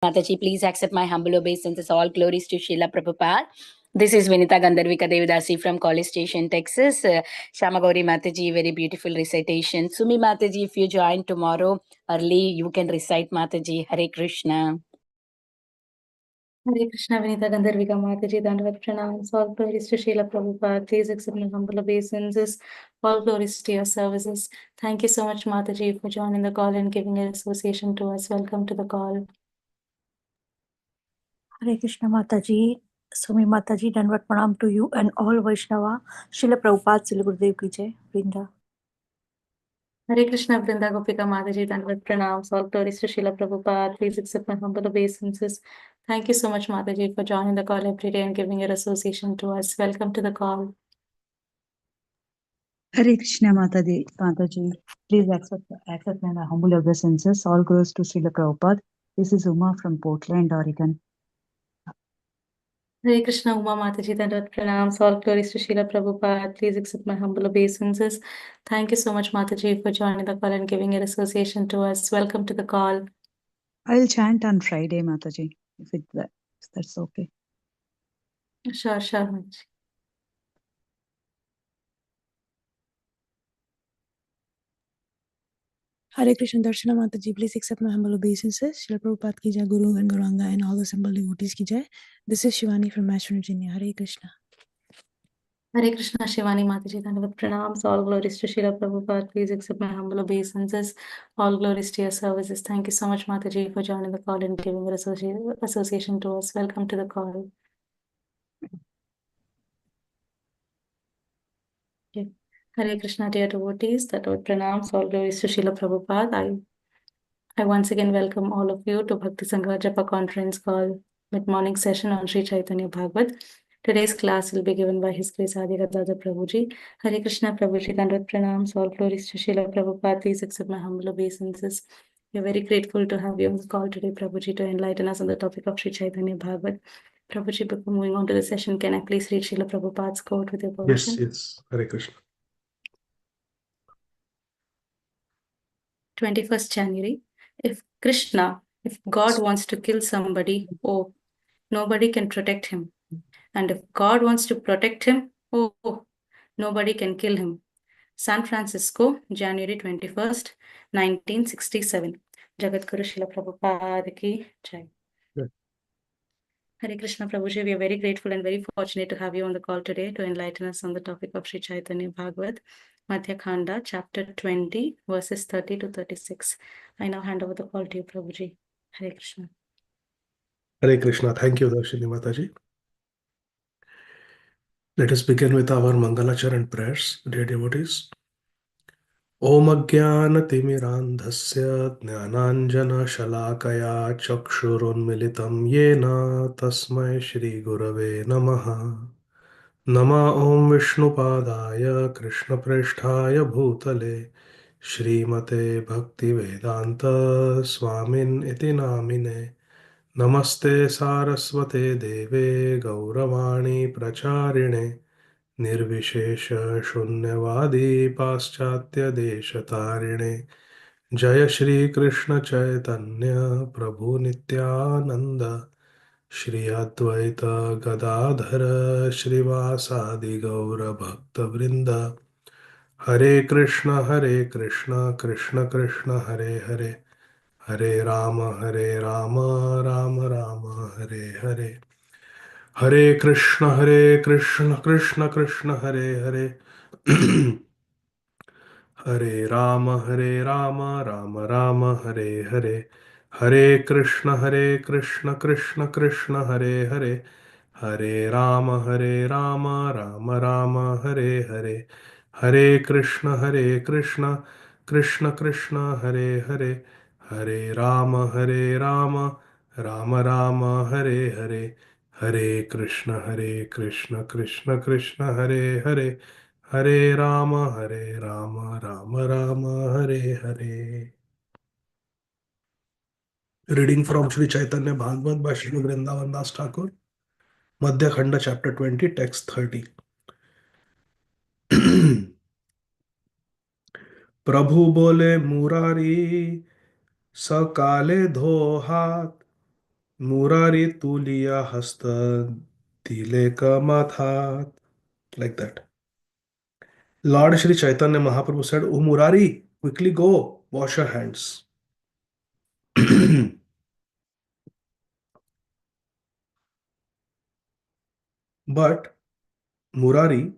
Mataji, please accept my humble obeisances. All glories to Srila Prabhupada. This is Vinita Gandharvika Devidasi from College Station, Texas. Shamagauri Mataji, very beautiful recitation. Sumi Mataji, if you join tomorrow early, you can recite Mataji. Hare Krishna. Hare Krishna, Vinita Gandharvika Mataji, Dandavat Pranams. All glories to Srila Prabhupada. Please accept my humble obeisances. All glories to your services. Thank you so much, Mataji, for joining the call and giving your association to us. Welcome to the call. Hare Krishna Mataji, Sumi Mataji, Dandavat Pranam to you and all Vaishnava. Srila Prabhupada, Srila Gurudev ki jai. Vrinda. Hare Krishna, Vrinda Gopika Mataji, Dandavat Pranams. All glories to Srila Prabhupada. Please accept my humble obeisances. Thank you so much, Mataji, for joining the call every day and giving your association to us. Welcome to the call. Hare Krishna Mataji, please accept my humble obeisances. All glories to Srila Prabhupada. This is Uma from Portland, Oregon. Hare Krishna, Uma Mataji, Dandavat Pranams. All glories to Srila Prabhupada. Please accept my humble obeisances. Thank you so much, Mataji, for joining the call and giving your association to us. Welcome to the call. I'll chant on Friday, Mataji, if that's okay. Sure, Mataji. Hare Krishna Darshana Mataji, please accept my humble obeisances. Srila Prabhupada ki jai, Guru and Gauranga and all the assembled devotees ki jai. This is Shivani from Ashburn, Virginia. Hare Krishna. Hare Krishna, Shivani Mataji, Dandavat Pranams. All glories to Srila Prabhupada. Please accept my humble obeisances. All glories to your services. Thank you so much, Mataji, for joining the call and giving your association to us. Welcome to the call. Okay. Hare Krishna, dear devotees, Dandavat Pranams. All glories to Srila Prabhupada. I once again welcome all of you to Bhakti Sangha Japa conference call mid-morning session on Sri Chaitanya Bhagavat. Today's class will be given by His Grace Adi Gadadhar Prabhuji. Hare Krishna Prabhuji, Dandavat Pranams. All glories to Srila Prabhupada. Please accept my humble obeisances. We are very grateful to have you on the call today, Prabhuji, to enlighten us on the topic of Sri Chaitanya Bhagavat. Prabhuji, before moving on to the session, can I please read Srila Prabhupada's quote with your permission? Yes. Hare Krishna. 21st January. If God wants to kill somebody, oh, nobody can protect him. And if God wants to protect him, oh, nobody can kill him. San Francisco, January 21st, 1967. Jagadguru Srila Prabhupada ki jai. Yeah. Hare Krishna Prabhuji, we are very grateful and very fortunate to have you on the call today to enlighten us on the topic of Sri Chaitanya Bhagavat, Madhya Khanda, chapter 20, verses 30 to 36. I now hand over the call to you, Prabhuji. Hare Krishna. Hare Krishna. Thank you, Darshini Mataji. Let us begin with our Mangalacharan prayers, dear devotees. Om Ajnana-timirandhasya Jnananjana-shalakaya Chakshurunmilitam Yena Tasmai Shri Gurave Namaha. Nama Om Vishnupadaya Krishna Presthaya Bhutale Shrimate Bhaktivedanta Swamin Iti Namine. Namaste Saraswate Deve Gauravani Pracharine Nirvishesha Shunyavadi Paschatya Deshatarine Jaya Shri Krishna Chaitanya Prabhu Nityananda Shri Advaita Gadadhar Shrivasadi Gaura Bhakta Vrinda Hare Krishna Krishna Krishna Hare Hare Hare Rama Rama Rama Hare Hare Hare Krishna Krishna Krishna Hare Hare Hare Rama Rama Rama Hare Hare Hare Krishna Krishna Krishna Hare Hare Hare Rama Rama Rama Hare Hare Hare Krishna Krishna Hare Hare Hare Rama Rama Rama Hare Hare Hare Krishna Krishna Krishna Hare Hare Hare Rama Rama Rama Hare Hare. Reading from Sri Chaitanya Bhagavat by Sri Vrindavan Das Thakur, Madhya Khanda chapter 20, text 30. प्रभु बोले मुरारी सकाले धो हाथ Murari tuliya hasta dile ka mathat. Like that. Lord Shri Chaitanya Mahaprabhu said, "O Murari, quickly go, wash your hands." But Murari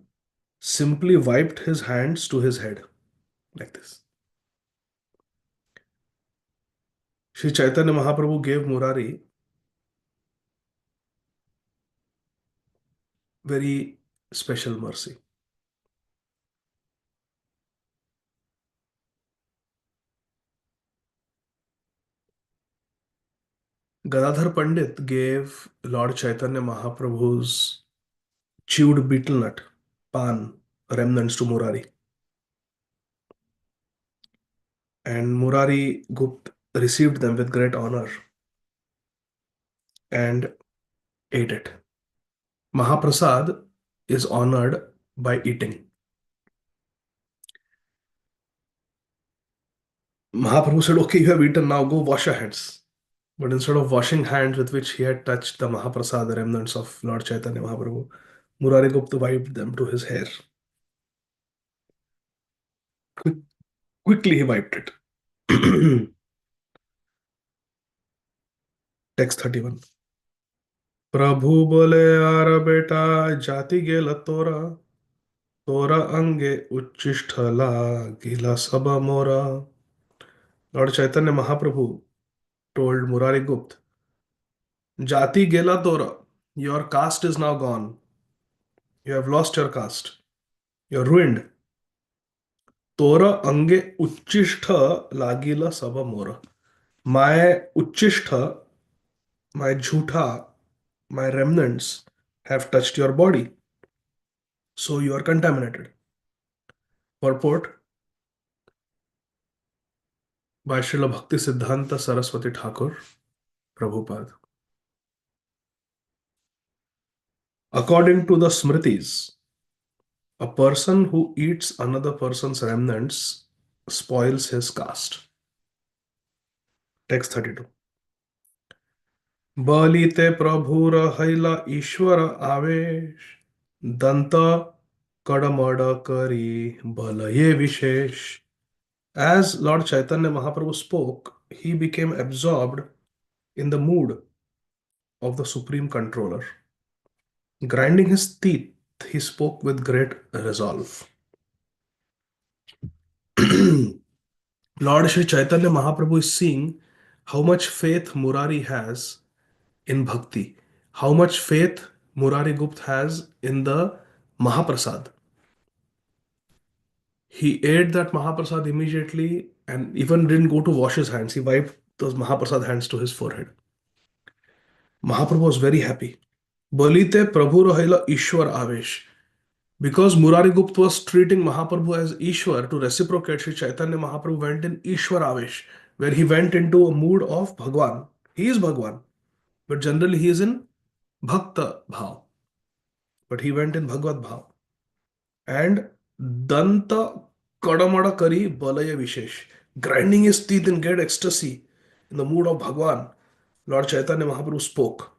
simply wiped his hands to his head, like this. Shri Chaitanya Mahaprabhu gave Murari very special mercy. Gadadhar Pandit gave Lord Chaitanya Mahaprabhu's chewed betel nut, pan, remnants to Murari. And Murari Gupta received them with great honor and ate it. Mahaprasad is honored by eating. Mahaprabhu said, "Okay, you have eaten, now go wash your hands." But instead of washing hands with which he had touched the Mahaprasad, the remnants of Lord Chaitanya Mahaprabhu, Murari Gupta wiped them to his hair. Quickly he wiped it. Text 31. प्रभु बोले are बेटा जाति गेल तोरा तोरा अंगे उच्चिष्ठ गिला सब मोरा. Lord Chaitanya Mahaprabhu told Murari Gupta, Jati gela tora, your caste is now gone. You have lost your caste. You're ruined. Tora ange uchishtha lagila saba mora. My uchishtha, my jhutha, my remnants have touched your body. So you are contaminated. Purport by Srila Bhakti Siddhanta Saraswati Thakur, Prabhupada. According to the Smritis, a person who eats another person's remnants spoils his caste. Text 32. बलिते प्रभुर हैला ईश्वर आवेश दंत कड़मड़ करी बलये विशेष. As Lord Chaitanya Mahaprabhu spoke, he became absorbed in the mood of the Supreme Controller. Grinding his teeth, he spoke with great resolve. Lord Shri Chaitanya Mahaprabhu is seeing how much faith Murari has in bhakti, how much faith Murari Gupta has in the Mahaprasad. He ate that Mahaprasad immediately and even didn't go to wash his hands. He wiped those Mahaprasad hands to his forehead. Mahaprabhu was very happy. Balite Prabhu Rahila Ishwar Avesh. Because Murari Gupta was treating Mahaprabhu as Ishwar, to reciprocate, Sri Chaitanya Mahaprabhu went in Ishwar Avesh, where he went into a mood of Bhagwan. He is Bhagwan, but generally he is in Bhakta Bhav. But he went in Bhagavad Bhav. And Danta Kadamada Kari Balaya Vishesh, grinding his teeth in great ecstasy, in the mood of Bhagwan, Lord Chaitanya Mahaprabhu spoke.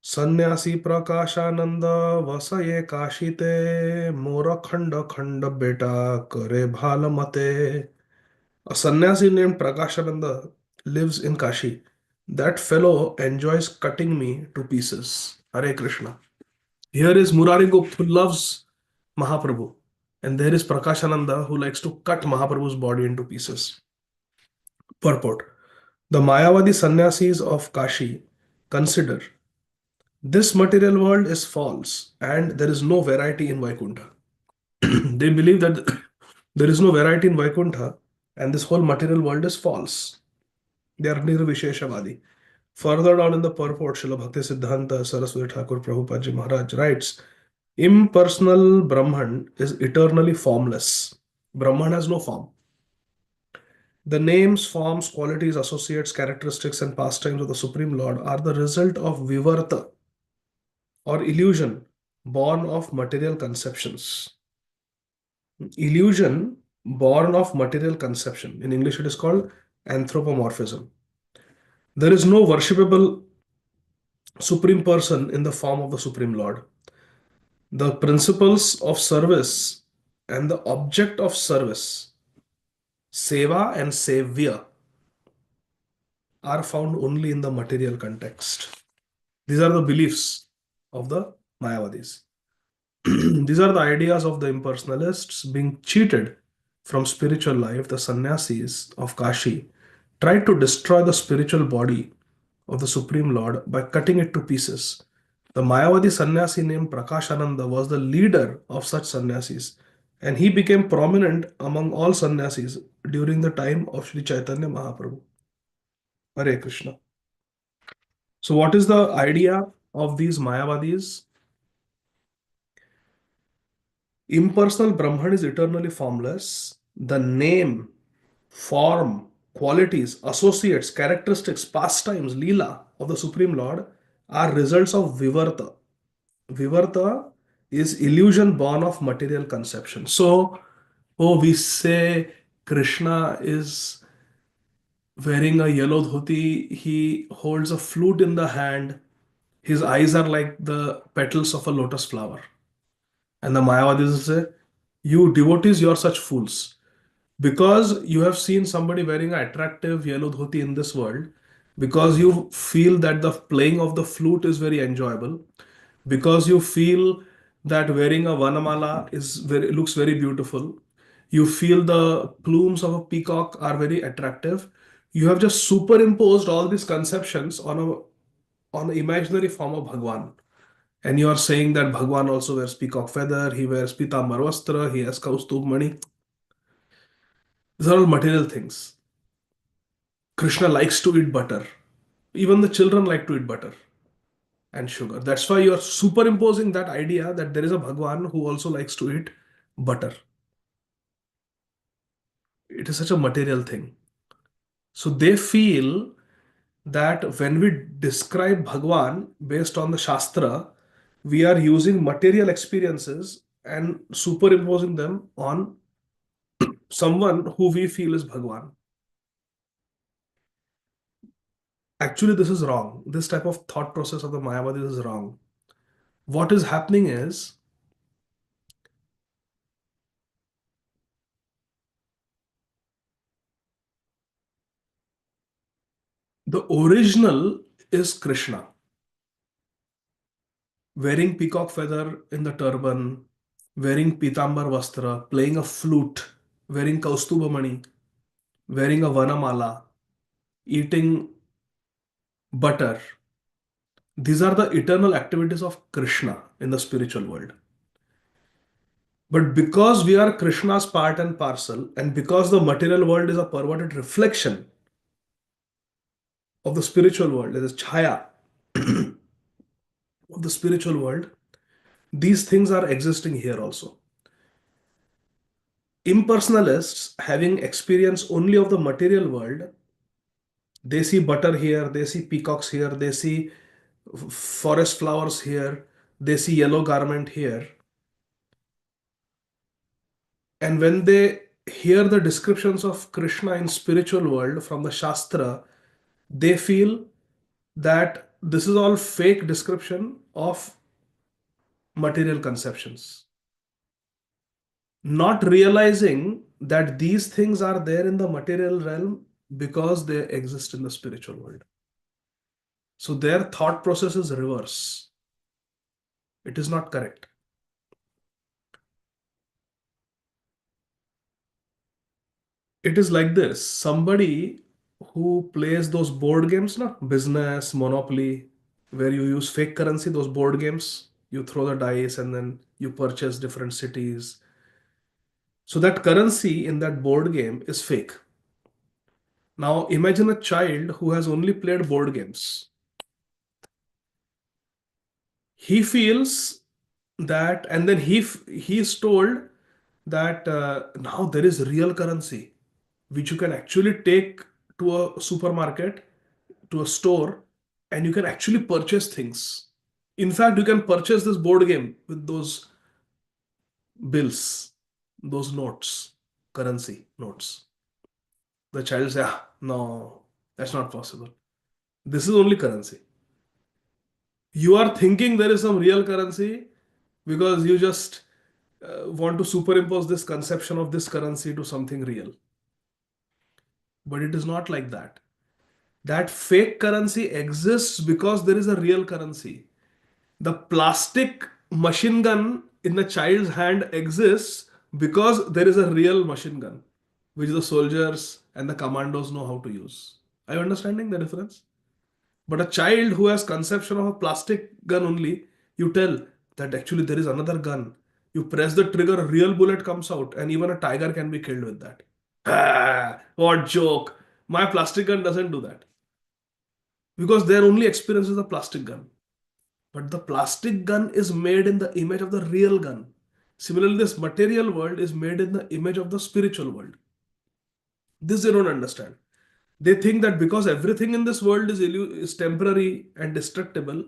सन्यासी प्रकाशानंद वसये काशीते मोर खंड खंड बेटा करे भाल मते. A sannyasi named Prakashananda lives in Kashi. That fellow enjoys cutting me to pieces. Hare Krishna. Here is Murari Gupta who loves Mahaprabhu. And there is Prakashananda who likes to cut Mahaprabhu's body into pieces. Purport. The Mayavadi sannyasis of Kashi consider this material world is false and there is no variety in Vaikuntha. They believe that there is no variety in Vaikuntha and this whole material world is false. They are Nirvisheshavadi. Further down in the purport, Srila Bhakti Siddhanta Saraswati Thakur Prabhupada Ji Maharaj writes, impersonal Brahman is eternally formless. Brahman has no form. The names, forms, qualities, associates, characteristics, and pastimes of the Supreme Lord are the result of vivarta or illusion born of material conceptions. Illusion born of material conception. In English, it is called anthropomorphism. There is no worshipable Supreme Person in the form of the Supreme Lord. The principles of service and the object of service, seva and sevya, are found only in the material context. These are the beliefs of the Mayavadis. These are the ideas of the impersonalists being cheated from spiritual life. The sannyasis of Kashi tried to destroy the spiritual body of the Supreme Lord by cutting it to pieces. The Mayavadi sannyasi named Prakashananda was the leader of such sannyasis, and he became prominent among all sannyasis during the time of Sri Chaitanya Mahaprabhu. Hare Krishna. So, what is the idea of these Mayavadis? Impersonal Brahman is eternally formless. The name, form, qualities, associates, characteristics, pastimes, lila of the Supreme Lord are results of Vivarta. Vivarta is illusion born of material conception. So, we say Krishna is wearing a yellow dhoti, he holds a flute in the hand, his eyes are like the petals of a lotus flower. And the Mayavadis say, you devotees, you are such fools. Because you have seen somebody wearing an attractive yellow dhoti in this world, because you feel that the playing of the flute is very enjoyable, because you feel that wearing a vanamala looks very beautiful, you feel the plumes of a peacock are very attractive, you have just superimposed all these conceptions on an imaginary form of Bhagwan. And you are saying that Bhagwan also wears peacock feather, he wears pitambar vastra, he has kaustubh mani. These are all material things. Krishna likes to eat butter. Even the children like to eat butter and sugar. That's why you are superimposing that idea that there is a Bhagwan who also likes to eat butter. It is such a material thing. So they feel that when we describe Bhagwan based on the Shastra, we are using material experiences and superimposing them on someone who we feel is Bhagwan. Actually, this is wrong. This type of thought process of the Mayavadis is wrong. What is happening is the original is Krishna wearing peacock feather in the turban, wearing pitambar vastra, playing a flute, wearing kaustubhamani, wearing a vanamala, eating butter. These are the eternal activities of Krishna in the spiritual world. But because we are Krishna's part and parcel, and because the material world is a perverted reflection of the spiritual world, it is chaya of the spiritual world, these things are existing here also. Impersonalists, having experience only of the material world, they see butter here, they see peacocks here, they see forest flowers here, they see yellow garment here. And when they hear the descriptions of Krishna in spiritual world from the Shastra, they feel that this is all fake description of material conceptions. Not realizing that these things are there in the material realm because they exist in the spiritual world. So their thought process is reverse. It is not correct. It is like this. Somebody who plays those board games, no? Business, Monopoly, where you use fake currency, those board games, you throw the dice and then you purchase different cities. So that currency in that board game is fake. Now imagine a child who has only played board games. He feels that, and then he is told that now there is real currency which you can actually take to a supermarket, to a store, and you can actually purchase things. In fact, you can purchase this board game with those bills, those notes, currency notes. The child says, ah, no, that's not possible. This is only currency. You are thinking there is some real currency because you just want to superimpose this conception of this currency to something real. But it is not like that. That fake currency exists because there is a real currency. The plastic machine gun in the child's hand exists because there is a real machine gun, which the soldiers and the commandos know how to use. Are you understanding the difference? But a child who has conception of a plastic gun only, you tell that actually there is another gun. You press the trigger, a real bullet comes out, and even a tiger can be killed with that. Ah, what joke. My plastic gun doesn't do that. Because their only experience is a plastic gun. But the plastic gun is made in the image of the real gun. Similarly, this material world is made in the image of the spiritual world. This they don't understand. They think that because everything in this world is temporary and destructible,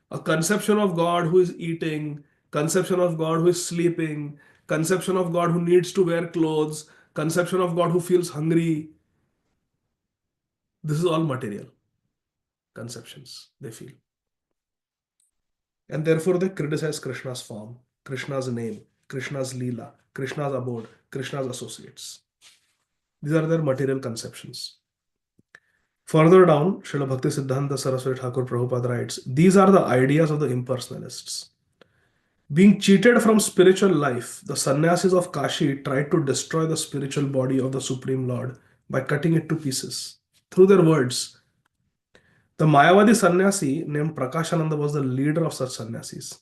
a conception of God who is eating, conception of God who is sleeping, conception of God who needs to wear clothes, conception of God who feels hungry, this is all material conceptions they feel. And therefore they criticize Krishna's form, Krishna's name, Krishna's Leela, Krishna's abode, Krishna's associates. These are their material conceptions. Further down, Srila Bhakti Siddhanta Saraswati Thakur Prabhupada writes, these are the ideas of the impersonalists. Being cheated from spiritual life, the sannyasis of Kashi tried to destroy the spiritual body of the Supreme Lord by cutting it to pieces. Through their words, the Mayavadi sannyasi named Prakashananda was the leader of such sannyasis.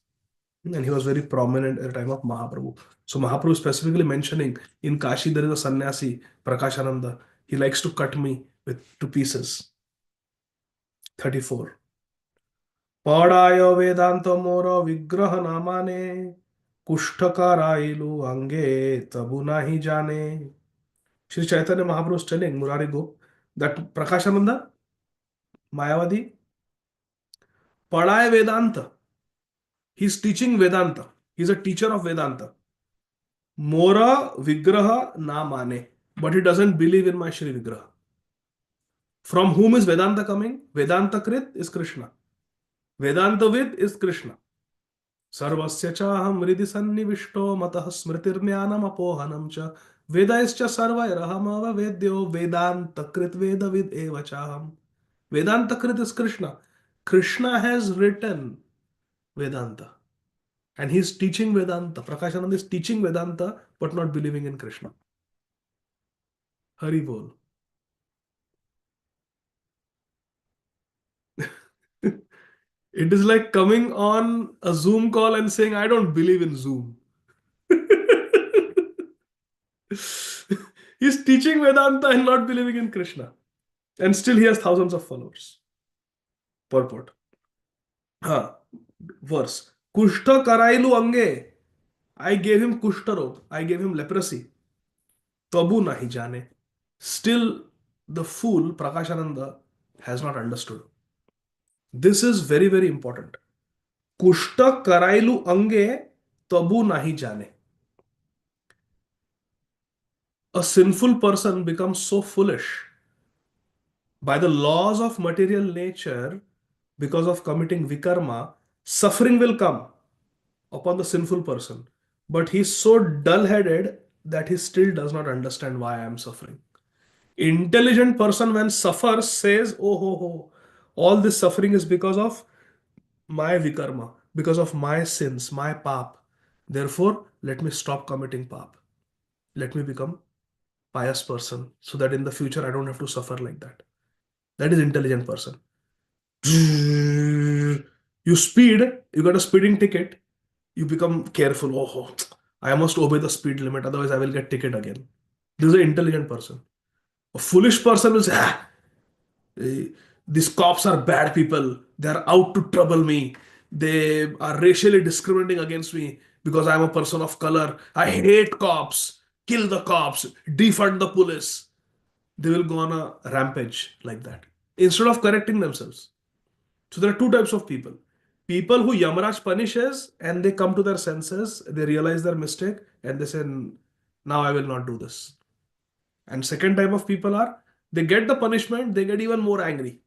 And he was very prominent at the time of Mahaprabhu. So Mahaprabhu specifically mentioning in Kashi there is a sannyasi, Prakashananda. He likes to cut me to pieces. 34. Padayo Vedanta Mora Vigraha Namane Kushtakarailu Ange Tabu Nahi Jane. Shri Chaitanya Mahaprabhu is telling Murari Gop that Prakashananda, Mayavadi, Padaya Vedanta. He's teaching Vedanta. He's a teacher of Vedanta. Mora Vigraha na mane. But he doesn't believe in my Shri Vigraha. From whom is Vedanta coming? Vedanta Krit is Krishna. Vedanta Vid is Krishna. Sarvasya chaham hridi sannivishto matah smritirnyanam apohanam cha vedaischa sarvairaham vedyo Vedanta Krit Vedavid eva chaham. Vedanta Krit is Krishna. Krishna has written Vedanta. And he's teaching Vedanta. Prakashananda is teaching Vedanta but not believing in Krishna. Hari Bol. It is like coming on a Zoom call and saying, I don't believe in Zoom. He's teaching Vedanta and not believing in Krishna. And still he has thousands of followers. Purport. Verse. Kushta karailu ange. I gave him kushta rog. I gave him leprosy. Tabu nahi jane. Still, the fool, Prakashananda, has not understood. This is very, very important. Kushta karailu ange tabu nahi jane. A sinful person becomes so foolish by the laws of material nature because of committing vikarma. Suffering will come upon the sinful person, but he's so dull-headed that he still does not understand why I am suffering. Intelligent person when suffers says, oh ho ho, all this suffering is because of my vikarma, because of my sins, my pap. Therefore, let me stop committing pap. Let me become pious person so that in the future I don't have to suffer like that. That is intelligent person. You speed, you got a speeding ticket, you become careful. Oh, I must obey the speed limit, otherwise I will get ticket again. This is an intelligent person. A foolish person will say, these cops are bad people. They are out to trouble me. They are racially discriminating against me because I am a person of color. I hate cops. Kill the cops. Defund the police. They will go on a rampage like that instead of correcting themselves. So there are two types of people. People who Yamaraj punishes and they come to their senses, they realize their mistake and they say, now I will not do this. And second type of people are, they get the punishment, they get even more angry.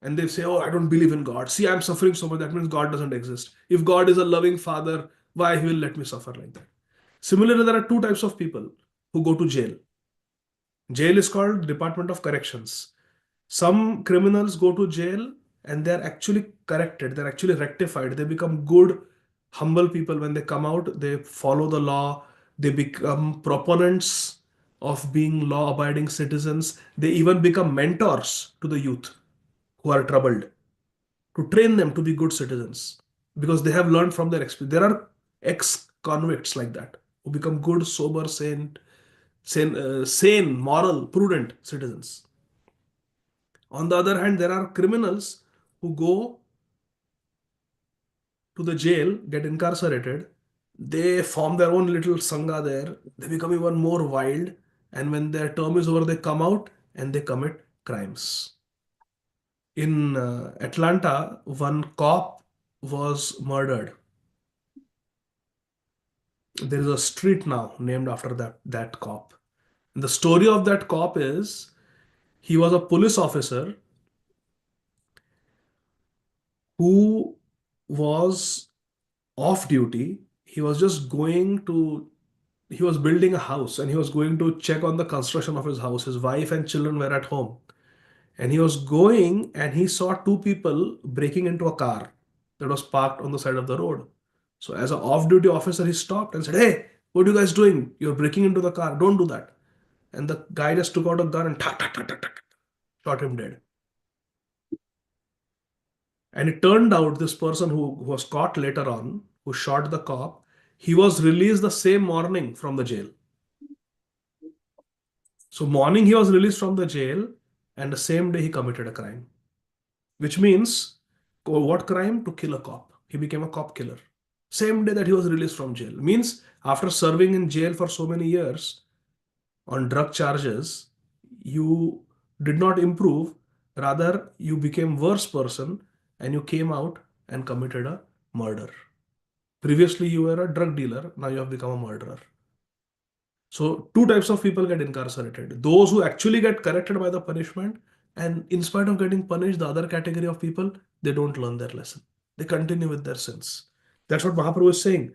and they say, oh, I don't believe in God. See, I'm suffering so much. That means God doesn't exist. If God is a loving father, why he will let me suffer like that? Similarly, there are two types of people who go to jail. Jail is called Department of Corrections. Some criminals go to jail and they're actually corrected, they're actually rectified. They become good, humble people. When they come out, they follow the law, they become proponents of being law abiding citizens. They even become mentors to the youth who are troubled, to train them to be good citizens because they have learned from their experience. There are ex convicts like that who become good, sober, sane, moral, prudent citizens. On the other hand, there are criminals who go to the jail, get incarcerated, they form their own little sangha there, they become even more wild, and when their term is over, they come out and they commit crimes. In Atlanta, one cop was murdered. There is a street now named after that cop. And the story of that cop is he was a police officer who was off duty. He was just going to, he was building a house and he was going to check on the construction of his house. His wife and children were at home. And he was going and he saw two people breaking into a car that was parked on the side of the road. So, as an off duty officer, he stopped and said, hey, what are you guys doing? You're breaking into the car. Don't do that. And the guy just took out a gun and shot him dead. And it turned out this person who was caught later on, who shot the cop, he was released the same morning from the jail. So morning he was released from the jail and the same day he committed a crime. Which means, what crime? To kill a cop. He became a cop killer. Same day that he was released from jail. Means after serving in jail for so many years on drug charges, you did not improve. Rather, you became worse person and you came out and committed a murder. Previously, you were a drug dealer. Now you have become a murderer. So two types of people get incarcerated. Those who actually get corrected by the punishment, and in spite of getting punished, the other category of people, they don't learn their lesson. They continue with their sins. That's what Mahaprabhu is saying.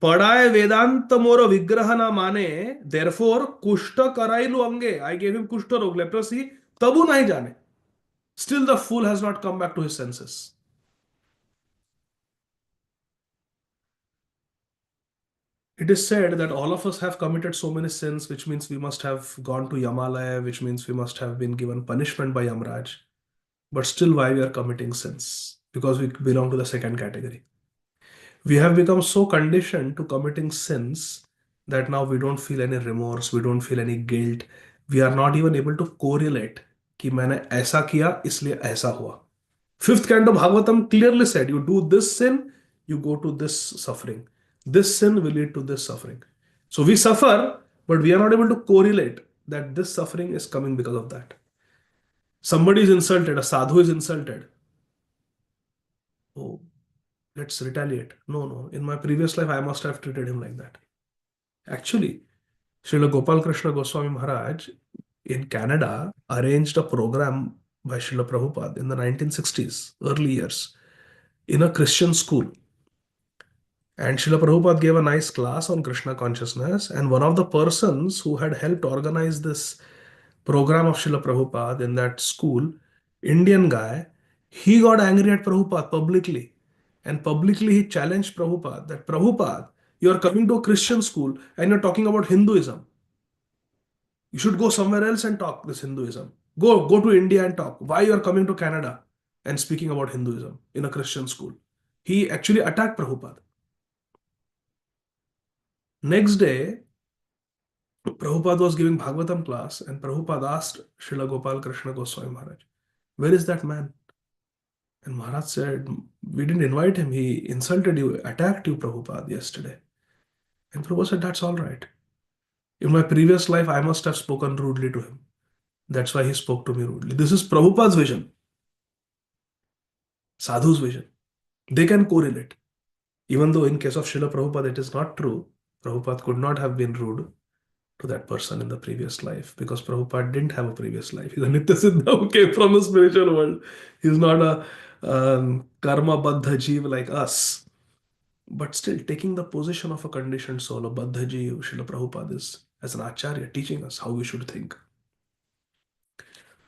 Padaye Vedanta moro vigrahana mane, therefore kushta karailu ange. I gave him kushta rog, leprosy, tabu nahi jane. Still the fool has not come back to his senses. It is said that all of us have committed so many sins, which means we must have gone to Yamalaya, which means we must have been given punishment by Yamraj. But still, why we are committing sins? Because we belong to the second category. We have become so conditioned to committing sins that now we don't feel any remorse, we don't feel any guilt. We are not even able to correlate कि मैंने ऐसा किया इसलिए ऐसा हुआ. Fifth canto Bhagavatam clearly said, you do this sin, you go to this suffering. This sin will lead to this suffering. So we suffer, but we are not able to correlate that this suffering is coming because of that. Somebody is insulted, a sadhu is insulted. Oh, let's retaliate. No. In my previous life, I must have treated him like that. Actually, Srila Gopal Krishna Goswami Maharaj in Canada arranged a program by Srila Prabhupada in the 1960s, early years, in a Christian school. And Srila Prabhupada gave a nice class on Krishna consciousness. And one of the persons who had helped organize this program of Srila Prabhupada in that school, Indian guy, he got angry at Prabhupada publicly. And publicly he challenged Prabhupada that, Prabhupada, you are coming to a Christian school and you're talking about Hinduism. You should go somewhere else and talk this Hinduism. Go to India and talk. Why you are coming to Canada and speaking about Hinduism in a Christian school? He actually attacked Prabhupada. Next day, Prabhupada was giving Bhagavatam class and Prabhupada asked Srila Gopal Krishna Goswami Maharaj, where is that man? And Maharaj said, we didn't invite him. He insulted you, attacked you, Prabhupada, yesterday. And Prabhupada said, that's all right. In my previous life, I must have spoken rudely to him. That's why he spoke to me rudely. This is Prabhupada's vision. Sadhu's vision. They can correlate. Even though in case of Srila Prabhupada, it is not true. Prabhupada could not have been rude. to that person in the previous life, because Prabhupada didn't have a previous life. He's a Nitya Siddha who came from the spiritual world. He's not a karma baddha jeev like us, but still taking the position of a conditioned soul, a baddha jeev. Srila Prabhupada is as an acharya teaching us how we should think.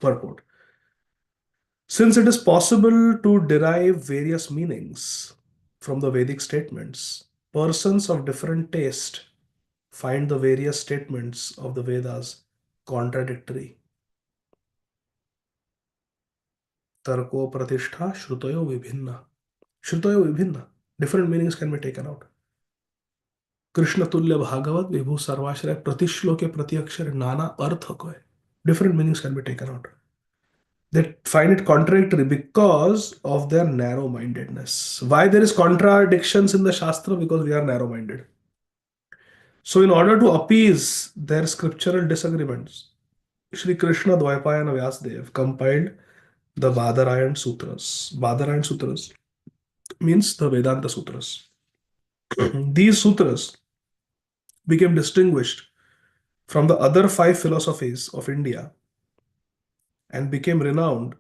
Purport. Since it is possible to derive various meanings from the Vedic statements, persons of different taste find the various statements of the Vedas contradictory. Tarko pratishtha shrutoyo vibhinna. Shrutoyo vibhinna. Different meanings can be taken out. Krishna tulya bhagavat vibhu sarvashraya pratishloke pratyakshar nana artha ko hai. Different meanings can be taken out. They find it contradictory because of their narrow-mindedness. Why there is contradictions in the Shastra? Because we are narrow-minded. So in order to appease their scriptural disagreements, Shri Krishna Dvaipayana Vyasdev compiled the Badarayan Sutras. Badarayan Sutras means the Vedanta Sutras. These sutras became distinguished from the other 5 philosophies of India and became renowned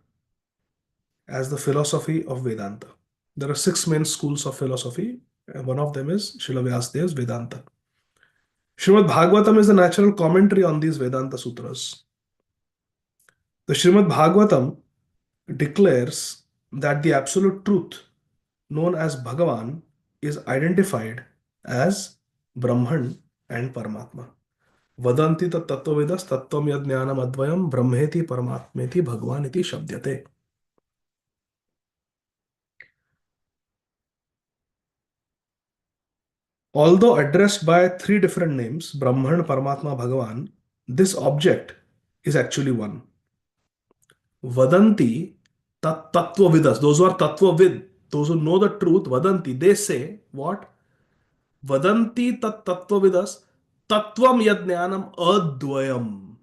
as the philosophy of Vedanta. There are 6 main schools of philosophy, and one of them is Srila Vyasadev's Vedanta. Srimad Bhagavatam is the natural commentary on these Vedanta Sutras. The Srimad Bhagavatam declares that the absolute truth, known as Bhagavan, is identified as Brahman and Paramatma. Vadanti tat tattvavidas tattvam yajnanam advayam brahmeti paramatmeti bhagwan iti shabdyate. Although addressed by 3 different names, Brahman, Paramatma, Bhagavan, this object is actually one. Vadanti tat tattvavidas, those who are tattvavid, those who know the truth, Vadanti, they say what? Vadanti tat tattvavidas tattvam yajnanam advayam.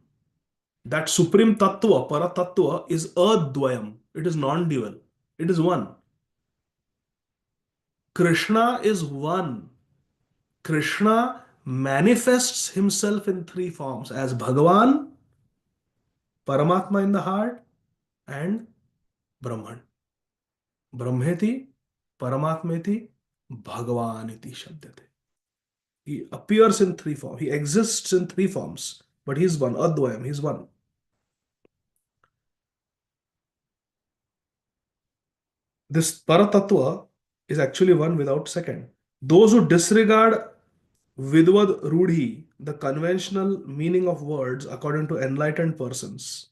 That supreme tattva, paratattva, is advayam. It is non-dual. It is one. Krishna is one. Krishna manifests himself in 3 forms as Bhagavan, Paramatma in the heart, and Brahman. Brahmeti, Paramatmeti, Bhagavaniti Shabdate. He appears in 3 forms. He exists in 3 forms, but he is one. Advayam, he is one. This Paratattva is actually one without second. Those who disregard Vidvad Rudhi, the conventional meaning of words according to enlightened persons,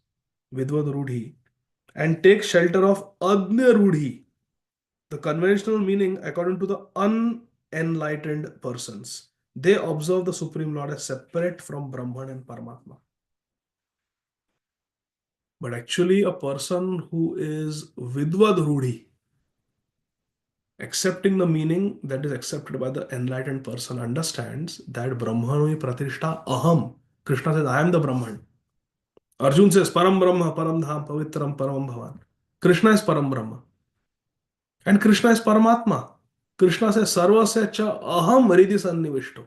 Vidvad Rudhi, and take shelter of Agnya Rudhi, the conventional meaning according to the unenlightened persons. They observe the Supreme Lord as separate from Brahman and Paramatma. But actually, a person who is Vidvad Rudhi, accepting the meaning that is accepted by the enlightened person, understands that Brahmanui Pratishta Aham. Krishna says, I am the Brahman. Arjun says, Param Brahma, Param Dham, Pavitram, Param Bhavan. Krishna is Param Brahma. And Krishna is Paramatma. Krishna says, Sarvasya cha aham hridi sannivishto.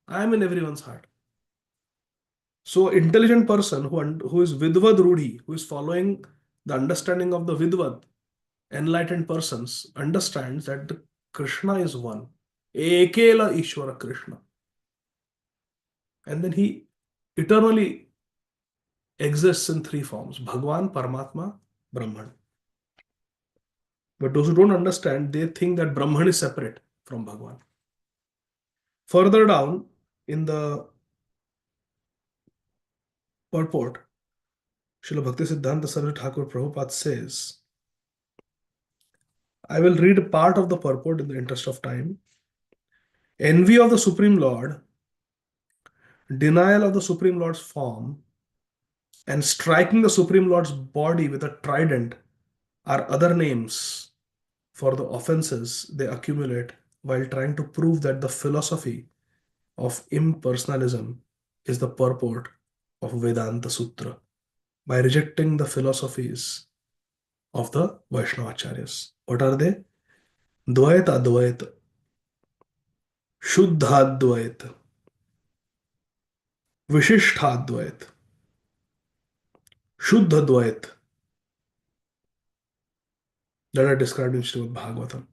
I am in everyone's heart. So, intelligent person who is Vidvad Rudhi, who is following the understanding of the Vidvad, enlightened persons, understands that the Krishna is one. Ekela Ishvara Krishna. And then he eternally exists in 3 forms: Bhagwan, Paramatma, Brahman. But those who don't understand, they think that Brahman is separate from Bhagwan. Further down in the purport, Srila Bhaktisiddhanta Saraswati Thakur Prabhupada says, I will read part of the purport in the interest of time. Envy of the Supreme Lord, denial of the Supreme Lord's form, and striking the Supreme Lord's body with a trident are other names for the offenses they accumulate while trying to prove that the philosophy of impersonalism is the purport of Vedanta Sutra by rejecting the philosophies of the Vaishnavacharyas. What are they? Dvaita Advaita, Shuddha Advaita, Vishishtadvait, Shuddhadvait that are described in Srimad Bhagavatam.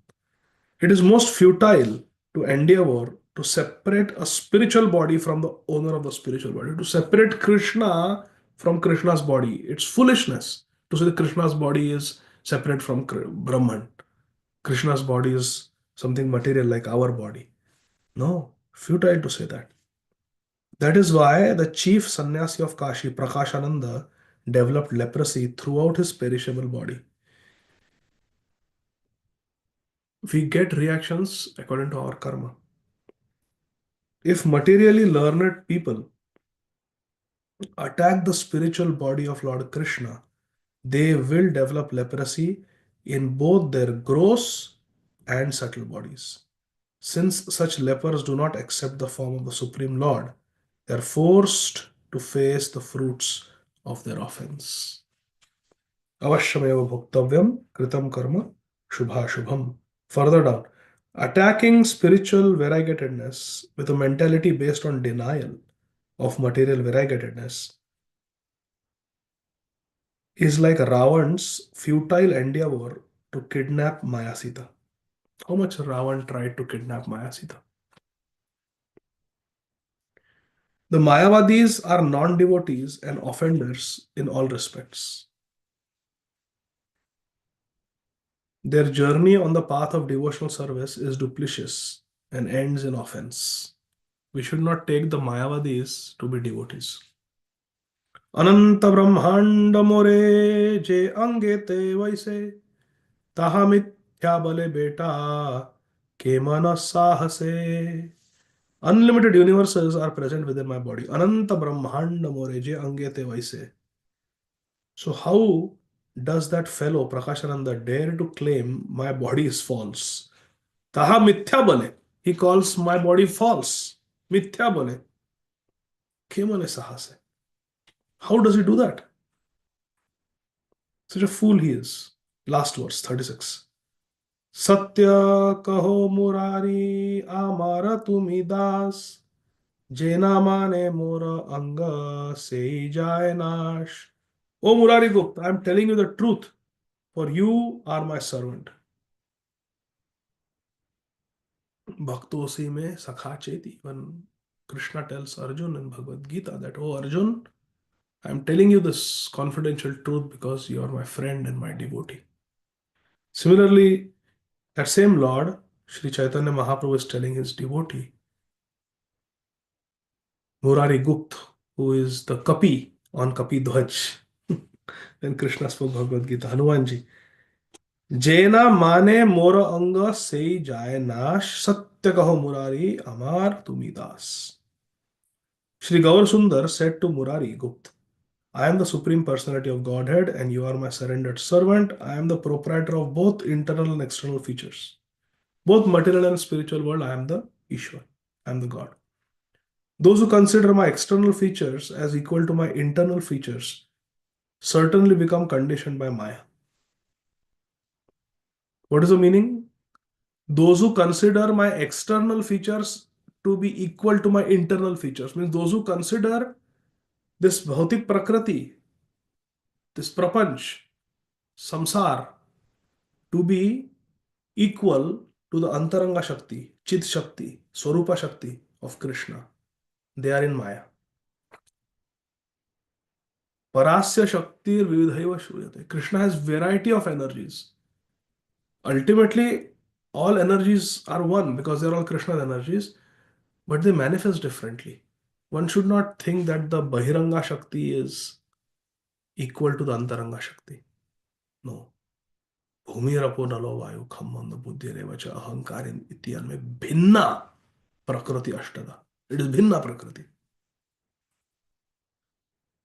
It is most futile to endeavor to separate a spiritual body from the owner of the spiritual body, to separate Krishna from Krishna's body. It's foolishness to say that Krishna's body is separate from Brahman. Krishna's body is something material like our body. No, futile to say that. That is why the chief sannyasi of Kashi, Prakashananda, developed leprosy throughout his perishable body. We get reactions according to our karma. If materially learned people attack the spiritual body of Lord Krishna, they will develop leprosy in both their gross and subtle bodies. Since such lepers do not accept the form of the Supreme Lord, they are forced to face the fruits of their offense. Avashyameva bhoktavyam kritam karma shubha. Further down, attacking spiritual variegatedness with a mentality based on denial of material variegatedness is like Ravan's futile endeavor to kidnap Mayasita. How much Ravan tried to kidnap Mayasita? The Mayavadis are non-devotees and offenders in all respects. Their journey on the path of devotional service is duplicitous and ends in offense. We should not take the Mayavadis to be devotees. Ananta Brahmanda more je angete vaise taha mithya bale beta ke mana sahase. Unlimited universes are present within my body. Ananta Brahmanda more je angete vaise. So how does that fellow Prakashananda dare to claim my body is false? Taha mithya bale. He calls my body false. Mithya bale. Ke mana sahase. How does he do that? Such a fool he is. Last verse, 36. Satya kaho murari amara tumi das jena mane mora anga sei jai nash. O Murari Gupta, I am telling you the truth, for you are my servant. Bhaktosi me sakha cheti. When Krishna tells Arjun in Bhagavad Gita that, oh Arjun, I am telling you this confidential truth because you are my friend and my devotee. Similarly, that same Lord, Sri Chaitanya Mahaprabhu, is telling his devotee, Murari Gupta, who is the Kapi on Kapi Dhwaj. When Krishna spoke Bhagavad Gita, Hanumanji, Jena mane mora anga sei jaye nash satya kaho Murari amar tumi das. Sri Gaur Sundar said to Murari Gupta, I am the Supreme Personality of Godhead and you are my surrendered servant. I am the proprietor of both internal and external features. Both material and spiritual world, I am the Ishwar. I am the God. Those who consider my external features as equal to my internal features certainly become conditioned by Maya. What is the meaning? Those who consider my external features to be equal to my internal features means those who consider this bhautik prakriti, this prapanch, samsar, to be equal to the antaranga shakti, chit shakti, swarupa shakti of Krishna. They are in Maya. Parasya Shaktir Vividhaiva Shruyate. Krishna has variety of energies. Ultimately, all energies are one because they're all Krishna's energies, but they manifest differently. One should not think that the Bahiranga Shakti is equal to the Antaranga Shakti. No. Bhumirapo nalo vayu khammanda buddhi revacha ahankarin ityan mein bhinna prakriti ashtada. It is bhinna prakriti.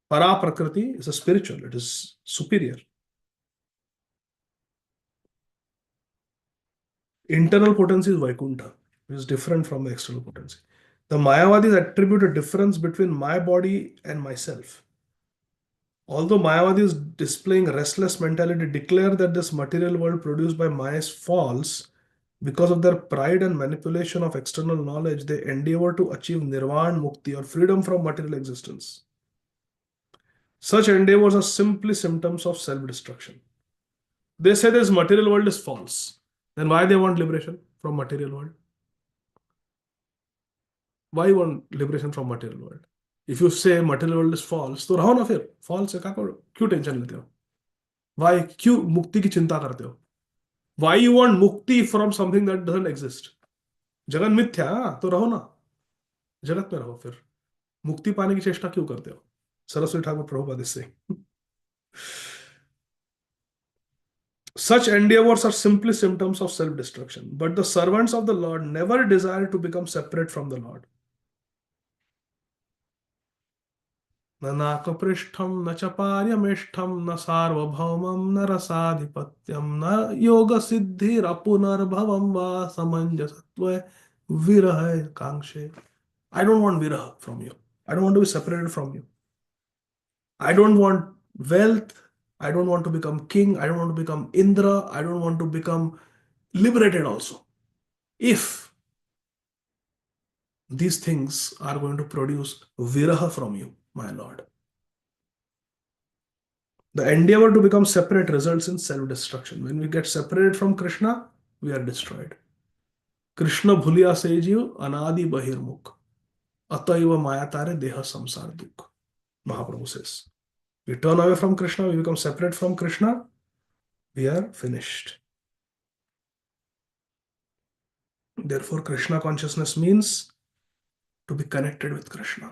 Para prakriti is a spiritual, it is superior. Internal potency is Vaikuntha, which is different from the external potency. The Mayavadis attribute a difference between my body and myself. Although Mayavadis displaying restless mentality declare that this material world produced by Maya is false, Because of their pride and manipulation of external knowledge, they endeavor to achieve nirvana mukti, or freedom from material existence. Such endeavors are simply symptoms of self-destruction. They say this material world is false. Then why they want liberation from material world? Why you want liberation from material world? If you say material world is false, तो रहो ना फिर. False है क्या करो? क्यों tension लेते हो? Why? क्यों मुक्ति की चिंता करते हो? Why you want mukti from something that doesn't exist? जगत मिथ्या तो रहो ना, जगत में रहो. फिर मुक्ति पाने की चेष्टा क्यों करते हो? Saraswati Thakur Prabhupada is saying. Such endeavors are simply symptoms of self-destruction, but the servants of the Lord never desire to become separate from the Lord. न नाकपृष्ठं न च पार्यमेष्ठं न सार्वभौमं न रसाधिपत्यं न योगसिद्धिरपुनर्भवं वा समञ्जसत्वे विरह कांक्षे. I don't want viraha from you. I don't want to be separated from you. I don't want wealth. I don't want to become king. I don't want to become Indra. I don't want to become liberated also. If these things are going to produce viraha from you, my Lord. The endeavor to become separate results in self-destruction. When we get separated from Krishna, we are destroyed. Krishna bhuliya sejiv anadi bahirmukh. Ataiva mayatare deha samsar dukh. Mahaprabhu says. We turn away from Krishna, we become separate from Krishna, we are finished. Therefore, Krishna consciousness means to be connected with Krishna,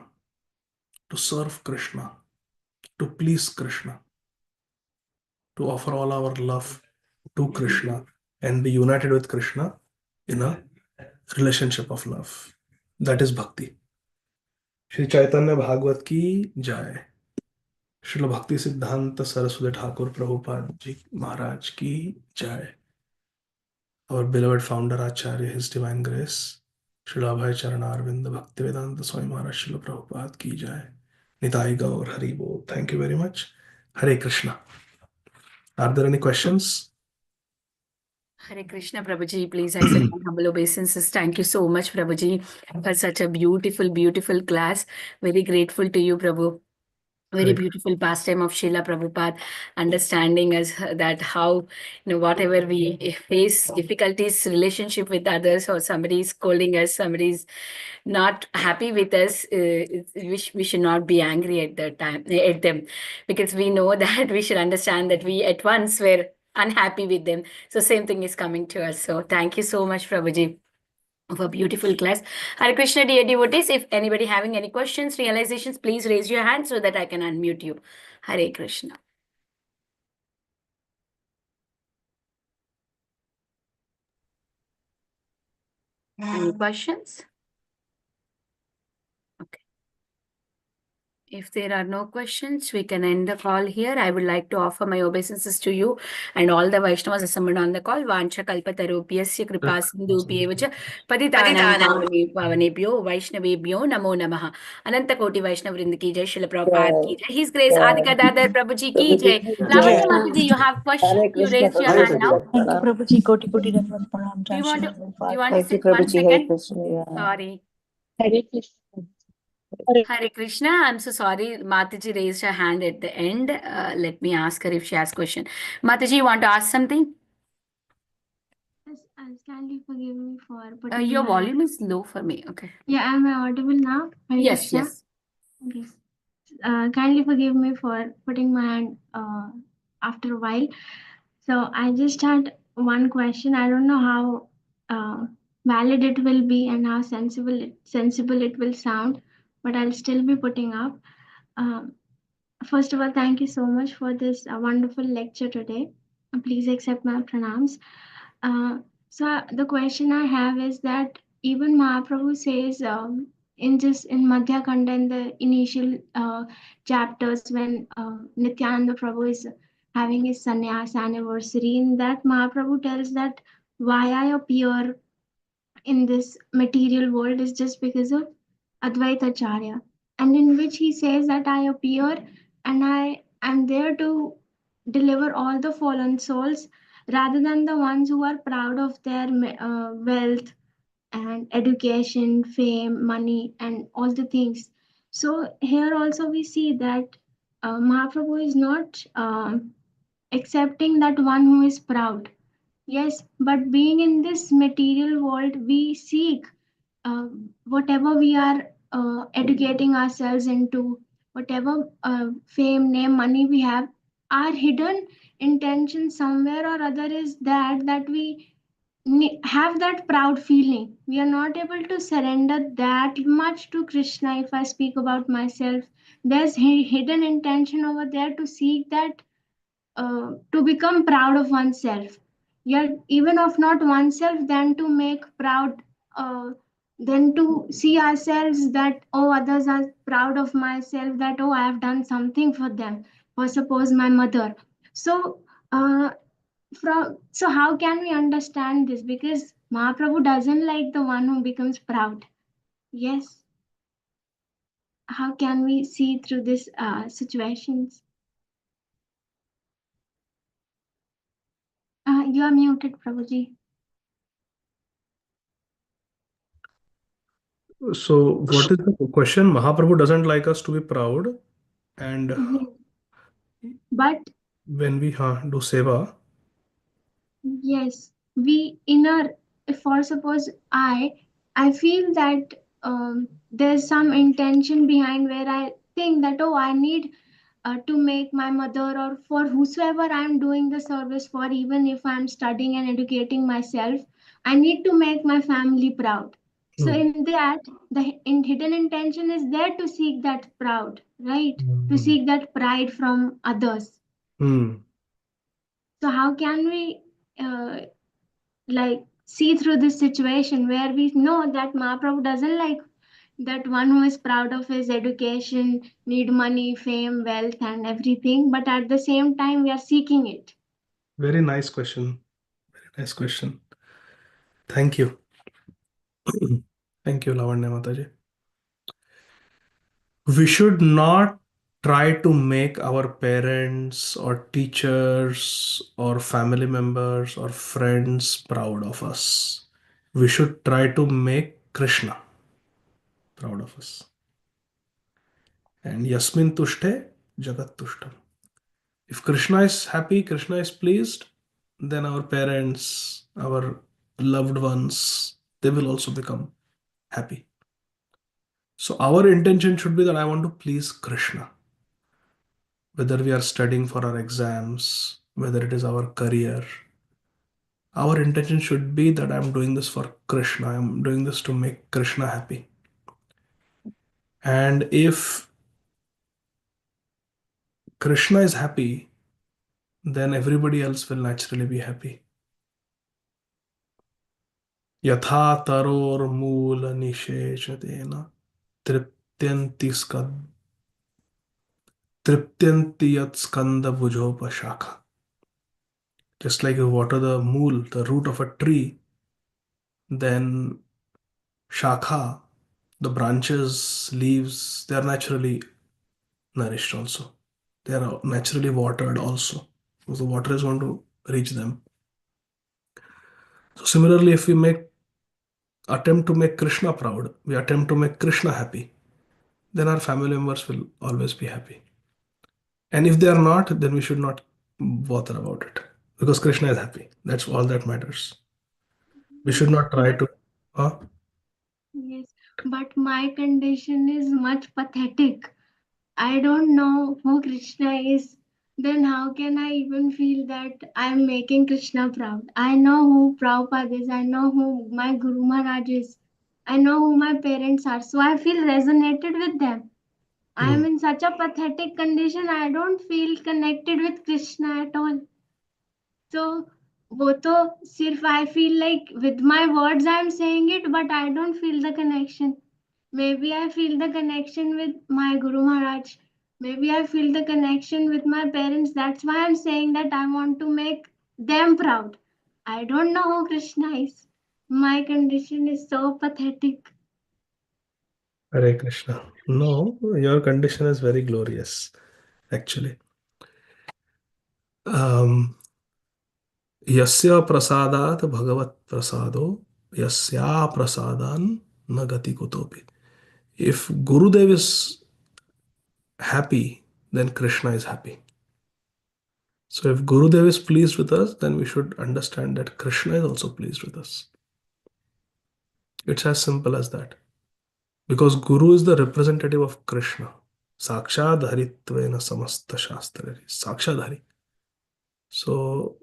to serve Krishna, to please Krishna, to offer all our love to Krishna and be united with Krishna in a relationship of love. That is bhakti. Shri Chaitanya Bhagavat ki jai. Srila Bhakti Siddhanta Saraswati Thakur Prabhupada Ji Maharaj ki jai. Our beloved founder Acharya, His Divine Grace, Srila Abhay Charana Arvinda Bhaktivedanta Swami Maharaj Srila Prabhupada ki jai. Nitai Gaur Hari Bol. Thank you very much. Hare Krishna. Are there any questions? Hare Krishna, Prabhuji. Please accept my humble obeisances. Thank you so much, Prabhuji, for such a beautiful, beautiful class. Very grateful to you, Prabhu. Very Hare beautiful pastime of Srila Prabhupada, understanding us that how, whatever we face difficulties, relationship with others, or somebody is scolding us, somebody is not happy with us, we should not be angry at that time at them, because we know that we should understand that we at once were unhappy with them. So same thing is coming to us. So thank you so much, Prabhuji, for a beautiful class. Hare Krishna, dear devotees. If anybody having any questions, realizations, please raise your hand so that I can unmute you. Hare Krishna. Any questions? Okay. If there are no questions, we can end the call here. I would like to offer my obeisances to you and all the Vaishnavas assembled on the call. Vancha kalpatarupyasya kripa sindhubhyevacha patitanam pavanebhyo Vaishnavebhyo namo namaha. Ananta Koti Vaishnav Vrinda ki jai, Srila Prabhupada ki jai. His Grace Adi Gadadhar Prabhuji ki jai. Lavanya Mataji, you have question? Hare You Krishna, raised your Prabhuji. hand now. Thank you, Prabhuji. Koti Koti Dandavat Pranam. Do you Jai want Shri to Prabhupada. Thank you, sit 1 Prabhuji. Hare second? Krishna. Yeah. Sorry. Hare Krishna. Hare Krishna. I'm so sorry. Mataji raised her hand at the end. Let me ask her if she has question. Mataji, you want to ask something? Yes, kindly forgive me for putting Your my... volume is low for me. Okay. Yeah, am I audible now? Hare Yes, Krishna. yes. Okay. Kindly forgive me for putting my hand after a while. So I just had one question. I don't know how valid it will be and how sensible it will sound, but I'll still be putting up. First of all, thank you so much for this wonderful lecture today. Please accept my pranams. So the question I have is that even Mahaprabhu says in Madhya Khanda, in the initial chapters, when Nityananda Prabhu is having his sannyas anniversary, in that Mahaprabhu tells that why I appear in this material world is just because of Advaita Acharya, and in which he says that I appear and I am there to deliver all the fallen souls rather than the ones who are proud of their wealth and education, fame, money, and all the things. So here also we see that Mahaprabhu is not accepting that one who is proud. Yes, but being in this material world, we seek whatever we are educating ourselves into, whatever fame, name, money we have, our hidden intention somewhere or other is that we have that proud feeling. We are not able to surrender that much to Krishna. If I speak about myself, there's hidden intention over there to seek that to become proud of oneself. Yeah, even of not oneself, then to make proud, then to see ourselves that, oh, others are proud of myself, that, oh, I have done something for them, for suppose my mother. So, so how can we understand this? Because Mahaprabhu doesn't like the one who becomes proud. Yes. How can we see through this situations? You are muted, Prabhuji. So, what is the question? Mahaprabhu doesn't like us to be proud, and Yes. But when we do seva, yes, we inner, for suppose I feel that there's some intention behind where I think that, oh, I need to make my mother or for whosoever I'm doing the service for, even if I'm studying and educating myself, I need to make my family proud. So hmm, in that, the hidden intention is there to seek that proud, right? To hmm, seek that pride from others. hmm, So how can we uh, like see through this situation where we know that Mahaprabhu doesn't like that one who is proud of his education, need money, fame, wealth, and everything, but at the same time we are seeking it. very nice question. Very nice question. Thank you. Thank you, Lavanya Mataji. We should not try to make our parents or teachers or family members or friends proud of us. We should try to make Krishna proud of us. And Yasmin Tushte Jagat Tushtam. If Krishna is happy, Krishna is pleased, then our parents, our loved ones, they will also become happy. So our intention should be that I want to please Krishna. Whether we are studying for our exams, whether it is our career, our intention should be that I'm doing this for Krishna. I'm doing this to make Krishna happy. And if Krishna is happy, then everybody else will naturally be happy. यथा तरोर्मूल निशेषतेन तृप्यन्ति स्कंद तृप्यन्ति यत् स्कंदभुजोपशाखा. Just like you water the mool, the root of a tree, then shakha, the branches, leaves, they are naturally nourished also. They are naturally watered also. So the water is going to reach them. So similarly, if we attempt to make Krishna proud, we attempt to make Krishna happy, then our family members will always be happy. And if they are not, then we should not bother about it because Krishna is happy. That's all that matters. We Yes, should not try but to. Huh? yes, but my condition is much pathetic. I don't know who Krishna is. Then how can I even feel that I'm making Krishna proud? I know who Prabhupada is. I know who my Guru Maharaj is. I know who my parents are. So I feel resonated with them. I Hmm. am in such a pathetic condition. I don't feel connected with Krishna at all. So वो तो सिर्फ I feel like with my words I'm saying it, but I don't feel the connection. Maybe I feel the connection with my Guru Maharaj. Maybe I feel the connection with my parents. That's why I'm saying that I want to make them proud. I don't know who Krishna is. My condition is so pathetic. Hare Krishna. No, your condition is very glorious, actually. Um, Yasya prasadat bhagavat prasado, yasya prasadan nagati kutopi. If Gurudev is happy, then Krishna is happy. So if Gurudev is pleased with us, then we should understand that Krishna is also pleased with us. It's as simple as that. Because Guru is the representative of Krishna. Sakshadharitvena samasta shastrari. Sakshadhari. So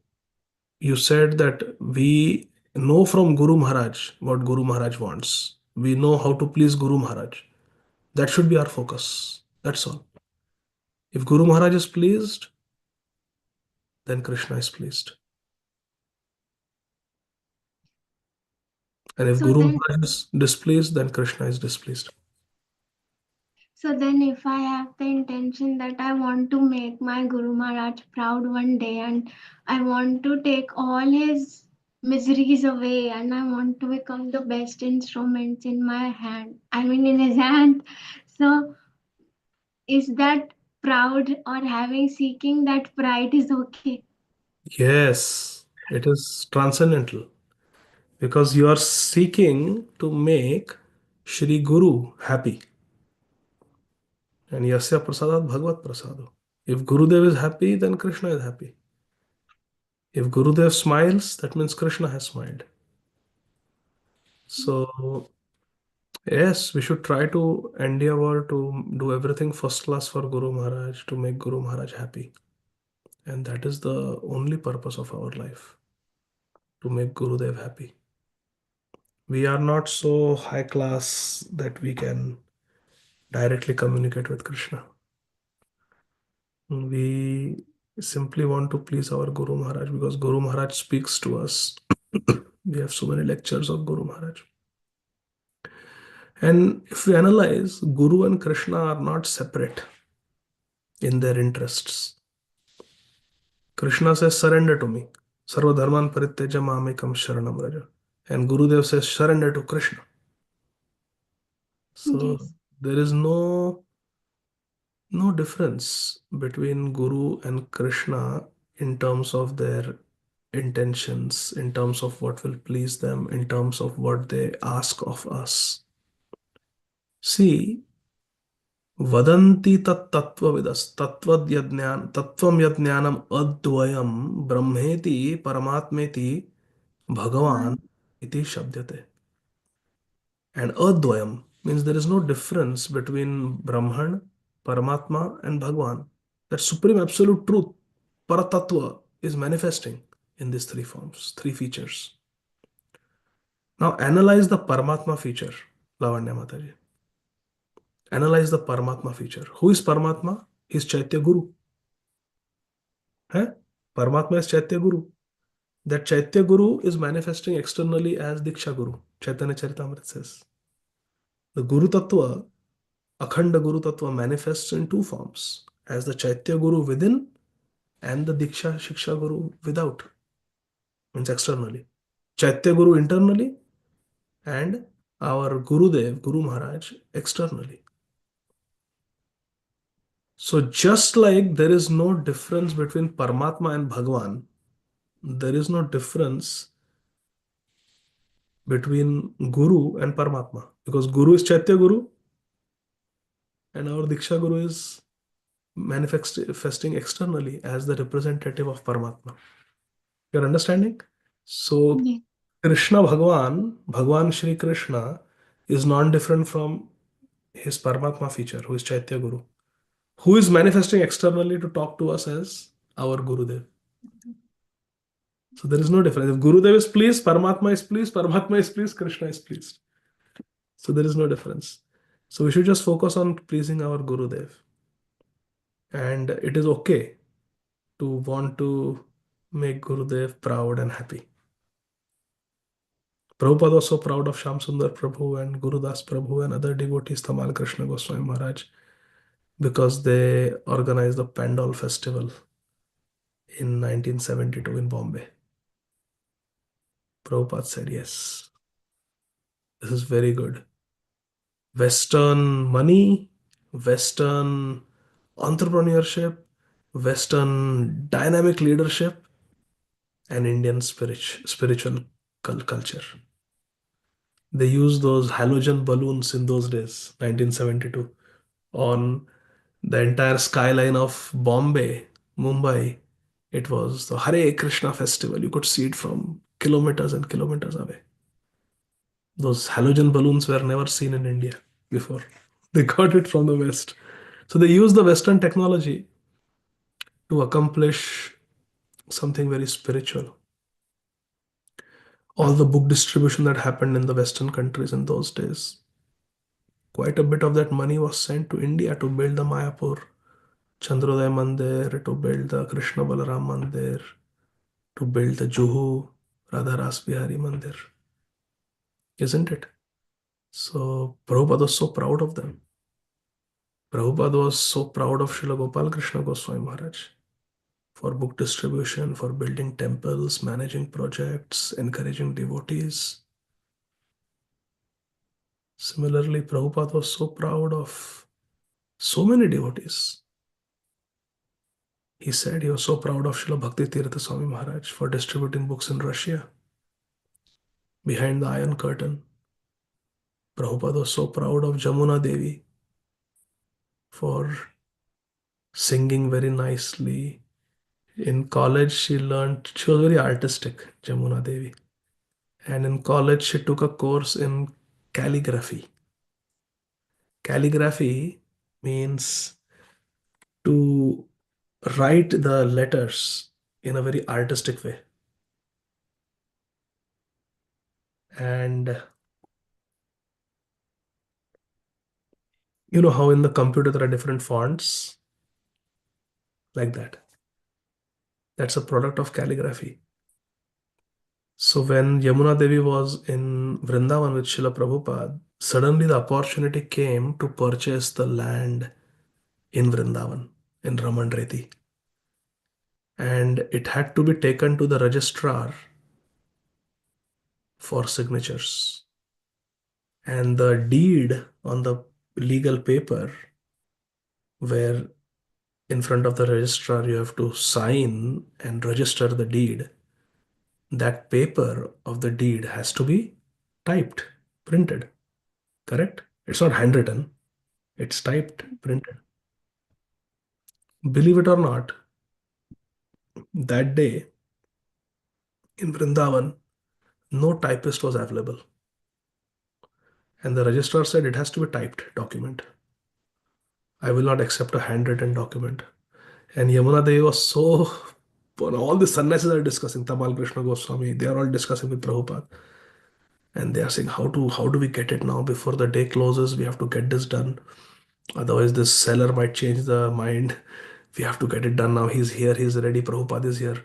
you said that we know from Guru Maharaj what Guru Maharaj wants. We know how to please Guru Maharaj. That should be our focus. That's all. If Guru Maharaj is pleased, then Krishna is pleased. And if So Guru then, Maharaj is displeased, then Krishna is displeased. if I have the intention that I want to make my Guru Maharaj proud one day and I want to take all his miseries away and I want to become the best instruments in my hand, I mean in his hand. So is that proud or having seeking that pride is okay? Yes, it is transcendental because you are seeking to make Shri Guru happy. And Yasya Prasadat Bhagavat Prasado. If Gurudev is happy, then Krishna is happy. If Gurudev smiles, that means Krishna has smiled. So, yes, we should try to endeavor to do everything first class for Guru Maharaj to make Guru Maharaj happy. And that is the only purpose of our life, to make Gurudev happy. We are not so high class that we can directly communicate with Krishna. We simply want to please our Guru Maharaj because Guru Maharaj speaks to us. We have so many lectures of Guru Maharaj. And if we analyze, Guru and Krishna are not separate in their interests. Krishna says, surrender to me. Sarva dharman parityaja mamekam sharanam raja. And Gurudev says, surrender to Krishna. So Yes. there is no difference between Guru and Krishna in terms of their intentions, in terms of what will please them, in terms of what they ask of us. See, वदन्ति तत्तत्त्वविदस् तत्त्वं यज्ञानम अद्वयम ब्रह्मेति परमात्मेति भगवान इति शब्दते. And advayam means there is no difference between Brahman, Paramatma, and Bhagwan. That supreme absolute truth, Paratattva, is manifesting in these three forms, three features. Now analyze the Paramatma feature, Lavanya Mataji. Analyze the Paramatma feature. Who is Paramatma? He is Chaitya Guru. Paramatma is Chaitya Guru. That Chaitya Guru is manifesting externally as Diksha Guru. Chaitanya Charitamrita says. The Guru Tattva, Akhanda Guru Tattva manifests in two forms, as the Chaitya Guru within and the Diksha Shiksha Guru without, means externally. Chaitya Guru internally and our Gurudev, Guru Maharaj, externally. So just like there is no difference between Paramatma and Bhagwan, there is no difference between Guru and Paramatma, because Guru is Chaitya Guru and our Diksha Guru is manifesting externally as the representative of Paramatma. You're understanding? So Yeah. Krishna Bhagwan Shri Krishna is non-different from his Paramatma feature, who is Chaitya Guru, who is manifesting externally to talk to us as our Gurudev. So there is no difference. If Gurudev is pleased, Paramatma is pleased, Paramatma is pleased, Krishna is pleased. So there is no difference. So we should just focus on pleasing our Gurudev. And it is okay to want to make Gurudev proud and happy. Prabhupada was so proud of Shyam Sundar Prabhu and Gurudas Prabhu and other devotees, Tamal Krishna Goswami Maharaj, because they organized the Pandal festival in 1972 in Bombay. Prabhupada said, yes, this is very good. Western money, Western entrepreneurship, Western dynamic leadership, and Indian spiritual culture. They used those halogen balloons in those days, 1972, on the entire skyline of Bombay, Mumbai. It was the Hare Krishna festival. You could see it from kilometers and kilometers away. Those halogen balloons were never seen in India before. They got it from the West. So they used the Western technology to accomplish something very spiritual. All the book distribution that happened in the Western countries in those days, quite a bit of that money was sent to India to build the Mayapur Chandrodaya Mandir, to build the Krishna Balaram Mandir, to build the Juhu Radha Ras Bihari Mandir. Isn't it? So Prabhupada was so proud of them. Prabhupada was so proud of Srila Gopal Krishna Goswami Maharaj for book distribution, for building temples, managing projects, encouraging devotees. Similarly, Prabhupada was so proud of so many devotees. He said he was so proud of Srila Bhakti Tirtha Swami Maharaj for distributing books in Russia behind the Iron Curtain. Prabhupada was so proud of Jamuna Devi for singing very nicely. In college, she was very artistic, Jamuna Devi. And in college, she took a course in calligraphy. Calligraphy means to write the letters in a very artistic way. And you know how in the computer there are different fonts? Like that. That's a product of calligraphy. So when Yamuna Devi was in Vrindavan with Srila Prabhupada, suddenly the opportunity came to purchase the land in Vrindavan, in Ramanreti. And it had to be taken to the registrar for signatures. And the deed on the legal paper, where in front of the registrar you have to sign and register the deed, that paper of the deed has to be typed, printed. Correct? It's not handwritten, it's typed, printed. Believe it or not, that day in Vrindavan, no typist was available. And the registrar said it has to be typed document. I will not accept a handwritten document. And Yamuna Devi was so, all the sannyasis are discussing, Tamal Krishna Goswami, they are all discussing with Prabhupada. And they are saying, how do we get it now before the day closes? We have to get this done. Otherwise, this seller might change the mind. We have to get it done now. He's here, he's ready, Prabhupada is here.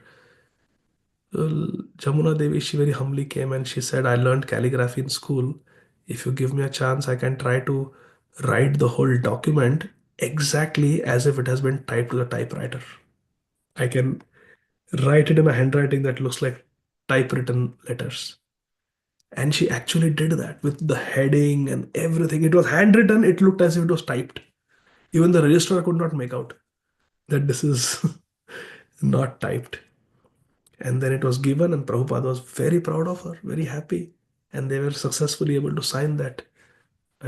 Well, Jamuna Devi, she very humbly came and she said, I learned calligraphy in school. If you give me a chance, I can try to write the whole document exactly as if it has been typed to the typewriter. I can write it in a handwriting that looks like typewritten letters. And she actually did that with the heading and everything. It was handwritten, it looked as if it was typed. Even the registrar could not make out that this is not typed. And then it was given, and Prabhupada was very proud of her, very happy. And they were successfully able to sign that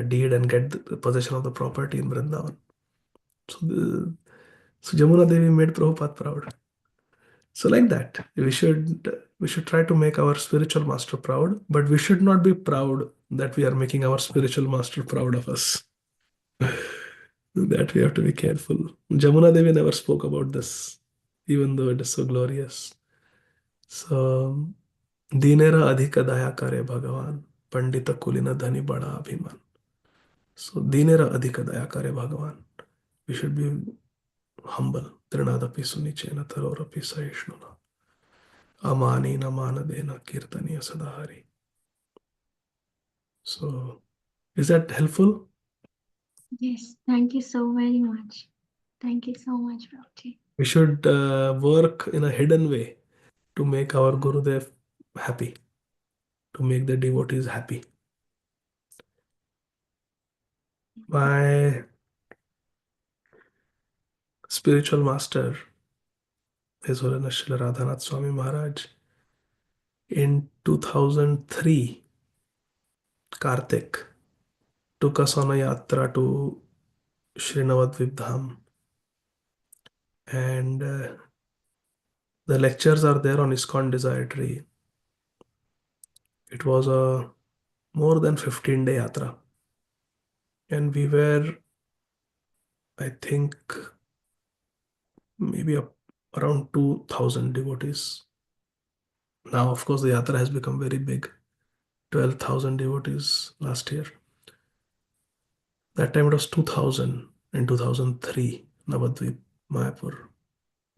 deed and get the possession of the property in Vrindavan. So Jamuna Devi made Prabhupada proud. So like that, we should try to make our spiritual master proud, but we should not be proud that we are making our spiritual master proud of us. That we have to be careful. Jamuna Devi never spoke about this, even though it is so glorious. So, Dinera adhika daya kare Bhagavan, Pandita kulina dhani bada abhiman. So, Dinera adhika daya kare Bhagavan. We should be humble. Trinadapi sunichena tarorapi sahishnuna. Amani na manadena kirtaniya sadahari. So, is that helpful? Yes, thank you so very much. Thank you so much, Prabhuji. We should work in a hidden way to make our Gurudev happy, to make the devotees happy. My spiritual master, His Holiness Srila Radhanath Swami Maharaj, In 2003, Karthik took us on a yatra to Srinavadvip Dham, and the lectures are there on ISKCON Desire Tree. It was a more than 15-day yatra, and we were, I think, maybe around 2,000 devotees. Now, of course, the yatra has become very big, 12,000 devotees last year. That time it was 2000 in 2003, Navadvip, Mayapur,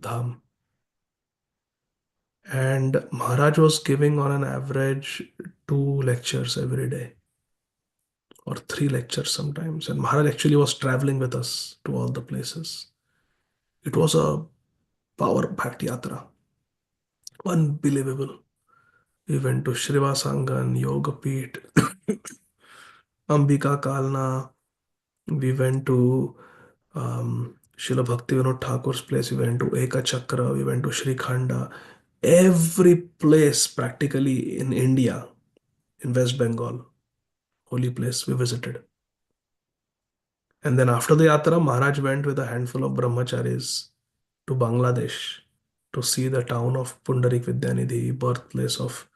Dham. And Maharaj was giving on an average 2 lectures every day, or 3 lectures sometimes. And Maharaj actually was traveling with us to all the places. It was a power-packed yatra. Unbelievable. We went to Srivasangan, Yogapeeth, Ambika Kalna. We went to Srila Bhaktivinoda Thakur's place. We went to Eka Chakra. We went to Sri Khanda. Every place practically in India, in West Bengal, holy place we visited. And then after the yatra, Maharaj went with a handful of brahmacharis to Bangladesh to see the town of Pundarik Vidyanidhi, birthplace of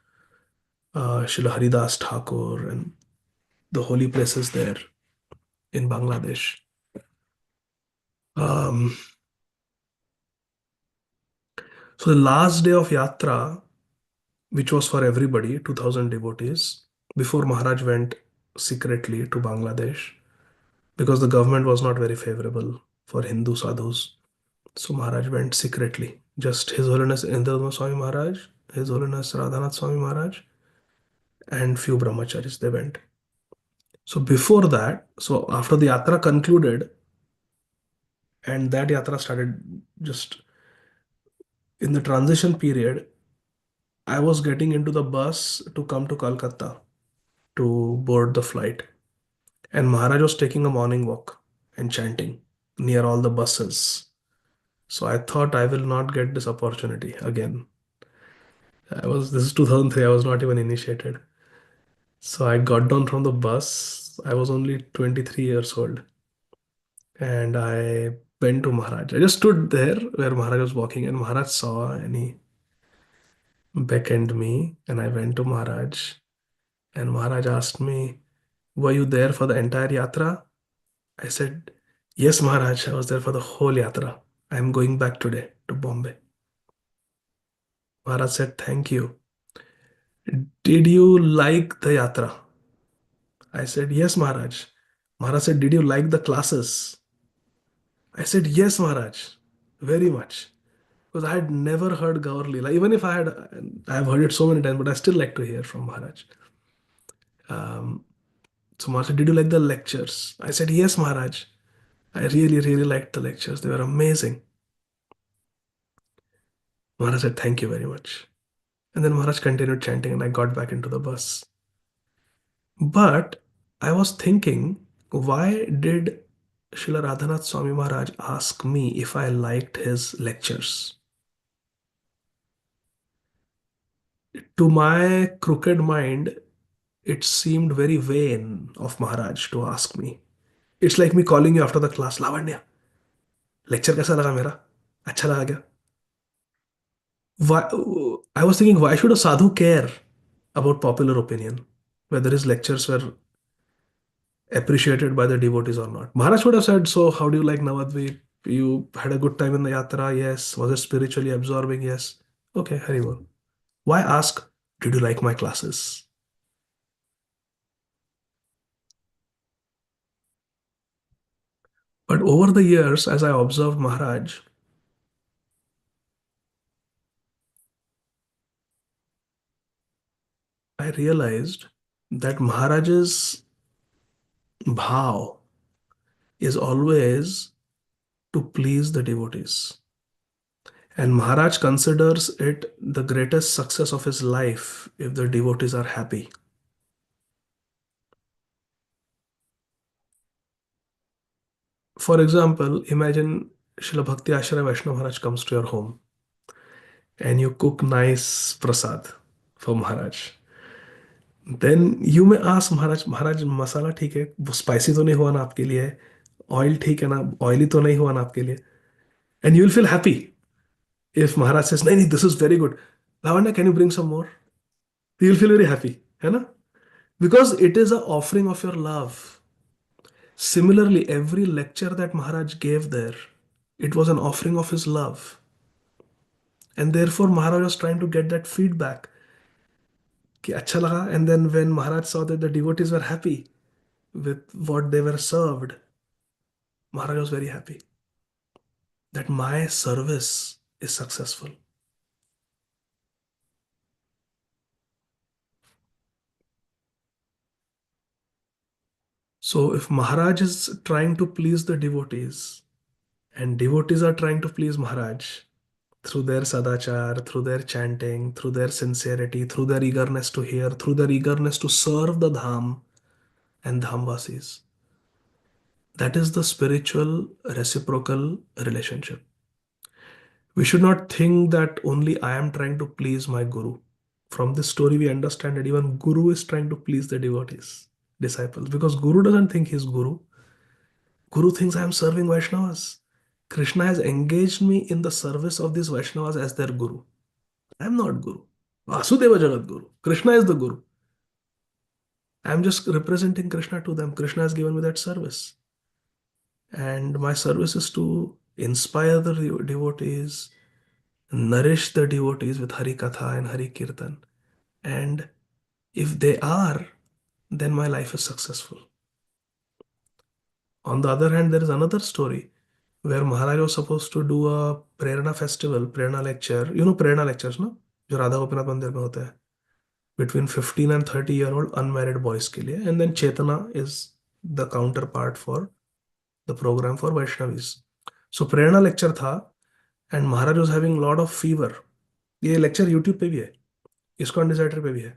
Srila Haridas Thakur, and the holy places there in Bangladesh. So the last day of yatra, which was for everybody, 2000 devotees, before Maharaj went secretly to Bangladesh, because the government was not very favorable for Hindu sadhus. So Maharaj went secretly. Just His Holiness Indraduma Swami Maharaj, His Holiness Radhanath Swami Maharaj, and few brahmacharis, they went. So before that, so after the yatra concluded, and that yatra started just in the transition period, I was getting into the bus to come to Calcutta to board the flight. And Maharaj was taking a morning walk and chanting near all the buses. So I thought I will not get this opportunity again. This is 2003, I was not even initiated. So I got down from the bus. I was only 23 years old. And I went to Maharaj. I just stood there where Maharaj was walking, and Maharaj saw and he beckoned me, and I went to Maharaj. And Maharaj asked me, "Were you there for the entire yatra?" I said, "Yes, Maharaj, I was there for the whole yatra. I am going back today to Bombay." Maharaj said, "Thank you. Did you like the yatra?" I said, "Yes, Maharaj." Maharaj said, "Did you like the classes?" I said, "Yes, Maharaj, very much." Because I had never heard Gaur Leela. Even if I have heard it so many times, but I still like to hear from Maharaj. So Maharaj said, "Did you like the lectures?" I said, "Yes, Maharaj. I really, really liked the lectures. They were amazing." Maharaj said, "Thank you very much." And then Maharaj continued chanting, and I got back into the bus. But I was thinking, why did Srila Radhanath Swami Maharaj ask me if I liked his lectures? To my crooked mind, it seemed very vain of Maharaj to ask me. It's like me calling you after the class, "Lavanya, lecture कैसा लगा मेरा? अच्छा लगा क्या?" Why, I was thinking, why should a sadhu care about popular opinion, whether his lectures were appreciated by the devotees or not? Maharaj would have said, "So, how do you like Navadvip? You had a good time in the yatra? Yes. Was it spiritually absorbing? Yes. Okay, Haribol." Why ask, "Did you like my classes?" But over the years, as I observed Maharaj, I realized that Maharaj's bhav is always to please the devotees. And Maharaj considers it the greatest success of his life if the devotees are happy. For example, imagine Srila Bhakti Ashraya Vaishnava Maharaj comes to your home and you cook nice prasad for Maharaj. Then you may ask Maharaj, Maharaj मसाला ठीक है, वो spicy तो नहीं हुआ ना आपके लिए, oil ठीक है ना, ऑयली तो नहीं हुआ ना आपके लिए, and you will feel happy if Maharaj says नहीं नहीं this is very good, Lavanya can you bring some more, you will feel very happy, है ना, because it is a offering of your love. Similarly, every lecture that Maharaj gave there, it was an offering of his love, and therefore Maharaj was trying to get that feedback कि अच्छा लगा, and then when Maharaj saw that the devotees were happy with what they were served, Maharaj was very happy that my service is successful. So if Maharaj is trying to please the devotees and devotees are trying to please Maharaj through their sadachar, through their chanting, through their sincerity, through their eagerness to hear, through their eagerness to serve the Dham and Dhamvasis, that is the spiritual reciprocal relationship. We should not think that only I am trying to please my Guru. From this story, we understand that even Guru is trying to please the devotees, disciples, because Guru doesn't think he's Guru. Guru thinks I am serving Vaishnavas. Krishna has engaged me in the service of these Vaishnavas as their Guru. I am not Guru. Vasudeva Jagat Guru. Krishna is the Guru. I am just representing Krishna to them. Krishna has given me that service. And my service is to inspire the devotees, nourish the devotees with Hari Katha and Hari Kirtan. And if they are, then my life is successful. On the other hand, there is another story where Maharaj was supposed to do a Prerna festival, Prerna lecture. You know Prerna lectures, no? जो राधा गोपीनाथ मंदिर में होता है between 15 and 30-year-old unmarried boys के लिए, and then Chaitanya is the counterpart for the program for Vaishnavis. So Prerna lecture था and Maharaj was having a lot of fever. ये lecture YouTube पे भी है, ISKCON Decider पे भी है.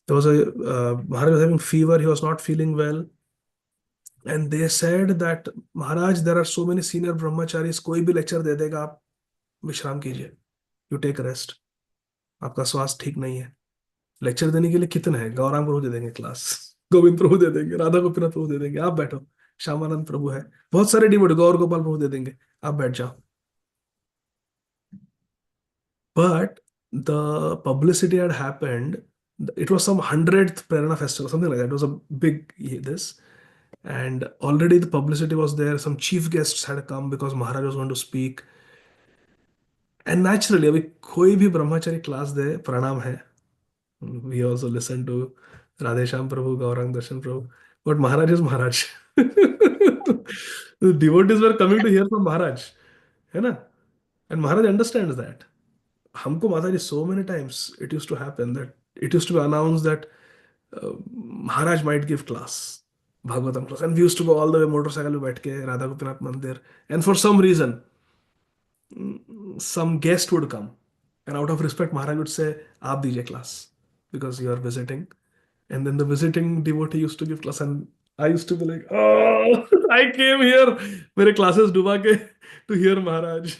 There was a Maharaj was having fever, he was not feeling well, and they said that Maharaj, there are so many senior brahmacharis, कोई भी lecture दे देगा, आप विश्राम कीजिए, you take rest, आपका स्वास्थ्य ठीक नहीं है. लेक्चर देने के लिए कितने हैं, गौरांग प्रभु दे देंगे क्लास, गोविंद प्रभु दे देंगे, राधा गोपीनाथ प्रभु दे देंगे, आप बैठो, श्यामानंद प्रभु है, बहुत सारे डिवोटी, गौर गोपाल प्रभु दे देंगे, आप बैठ जाओ. But the publicity had happened, it was some 100th Prerna festival, something like that. It was a big this, and already the publicity was there. Some chief guests had come because Maharaj was going to speak. And naturally, अभी कोई भी ब्रह्मचारी class दे, प्रणाम है. We also listen to Radhesham Prabhu, Gaurang Darshan Prabhu. But Maharaj is Maharaj. The devotees were coming to hear from Maharaj. है ना? And Maharaj understands that. हमको माताजी so many times it used to happen that it used to be announced that Maharaj might give class, Bhagavatam class, and we used to go all the way motorcycle पे बैठ के राधा गोपीनाथ मंदिर, and for some reason some guest would come, and out of respect Maharaj would say आप दीजिए class because you are visiting, and then the visiting devotee used to give class, and I used to be like, oh, I came here मेरे classes डुबा के to hear Maharaj.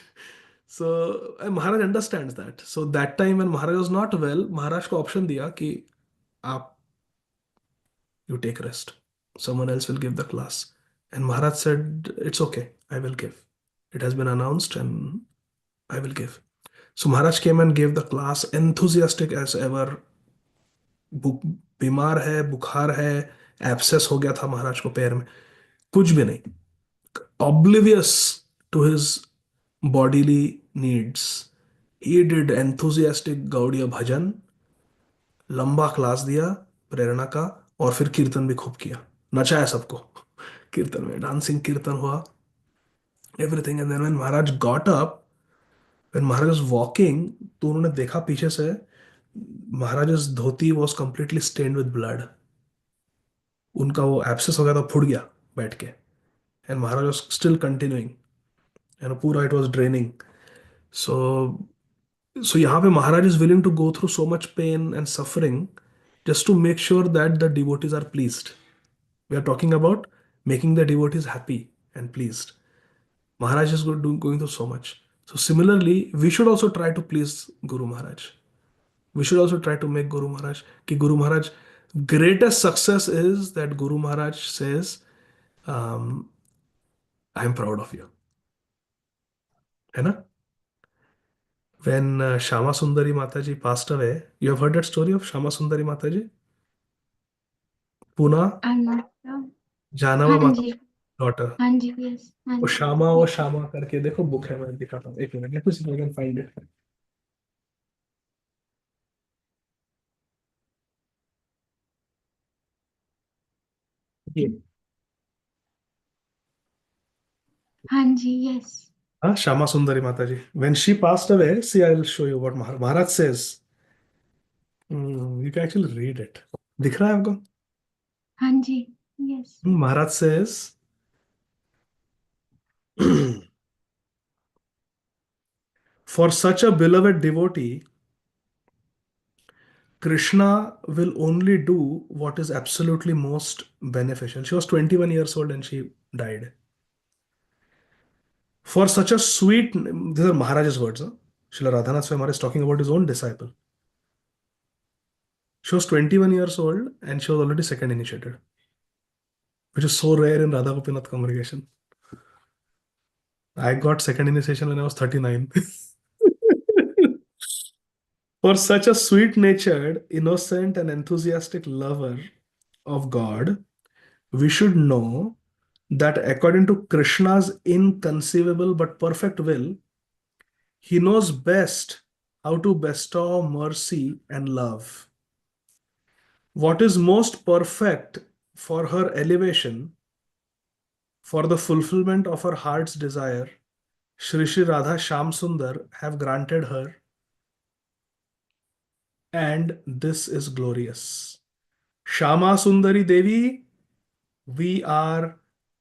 So and Maharaj understands that. So that time when Maharaj was not well, Maharaj को option दिया कि आप you take rest. Someone else will give the class. And Maharaj said, it's okay, I will give. It has been announced and I will give. So Maharaj came and gave the class, enthusiastic as ever. बीमार है, बुखार है, abscess हो गया था महाराज को पैर में, कुछ भी नहीं, oblivious to his bodily needs. He did enthusiastic Gaudiya भजन, लंबा क्लास दिया प्रेरणा का, और फिर कीर्तन भी खूब किया, नचाया सबको कीर्तन में, डांसिंग कीर्तन हुआ, everything. And then when Maharaj got up, when Maharaj was walking, तो उन्होंने देखा पीछे से Maharaj's dhoti was completely stained with blood. उनका वो एब्सेस हो गया था, फुट गया बैठ के, and Maharaj was still continuing, and पूरा it was draining. So यहाँ पे Maharaj is willing to go through so much pain and suffering just to make sure that the devotees are pleased. We are talking about making the devotees happy and pleased. Maharaj is going through so much. So similarly, we should also try to please Guru Maharaj. We should also try to make Guru Maharaj, ki Guru Maharaj, greatest success is that Guru Maharaj says, I am proud of you. है ना? When Shama Sundari Mataji passed away, you have heard that story of Shama Sundari Mataji? Pune, I'm not sure. Janava हाँ Mata जी, daughter. हाँ जी, yes, हाँ वो जी, शामा करके देखो, book है, मैं दिखाता हूँ, एक minute, let me see if I can find it. ये हाँ जी, yes. हाँ, श्यामा सुंदरी माता जी. When she passed away, see, I will show you what Maharaj says. You can actually read it. दिख रहा है आपको? हाँ जी, yes. Maharaj says, for such a beloved devotee, Krishna will only do what is absolutely most beneficial. She was 21 years old and she died. For such a sweet, these are Maharaj's words. Huh? Srila Radhanath Swami Maharaj is talking about his own disciple. She was 21 years old and she was already second initiated, which is so rare in Radha Gopinath congregation. I got second initiation when I was 39. For such a sweet natured, innocent, and enthusiastic lover of God, we should know that according to Krishna's inconceivable but perfect will, he knows best how to bestow mercy and love. What is most perfect for her elevation, for the fulfillment of her heart's desire, Shri Shri Radha Sham Sundar have granted her, and this is glorious. Shama Sundari Devi, we are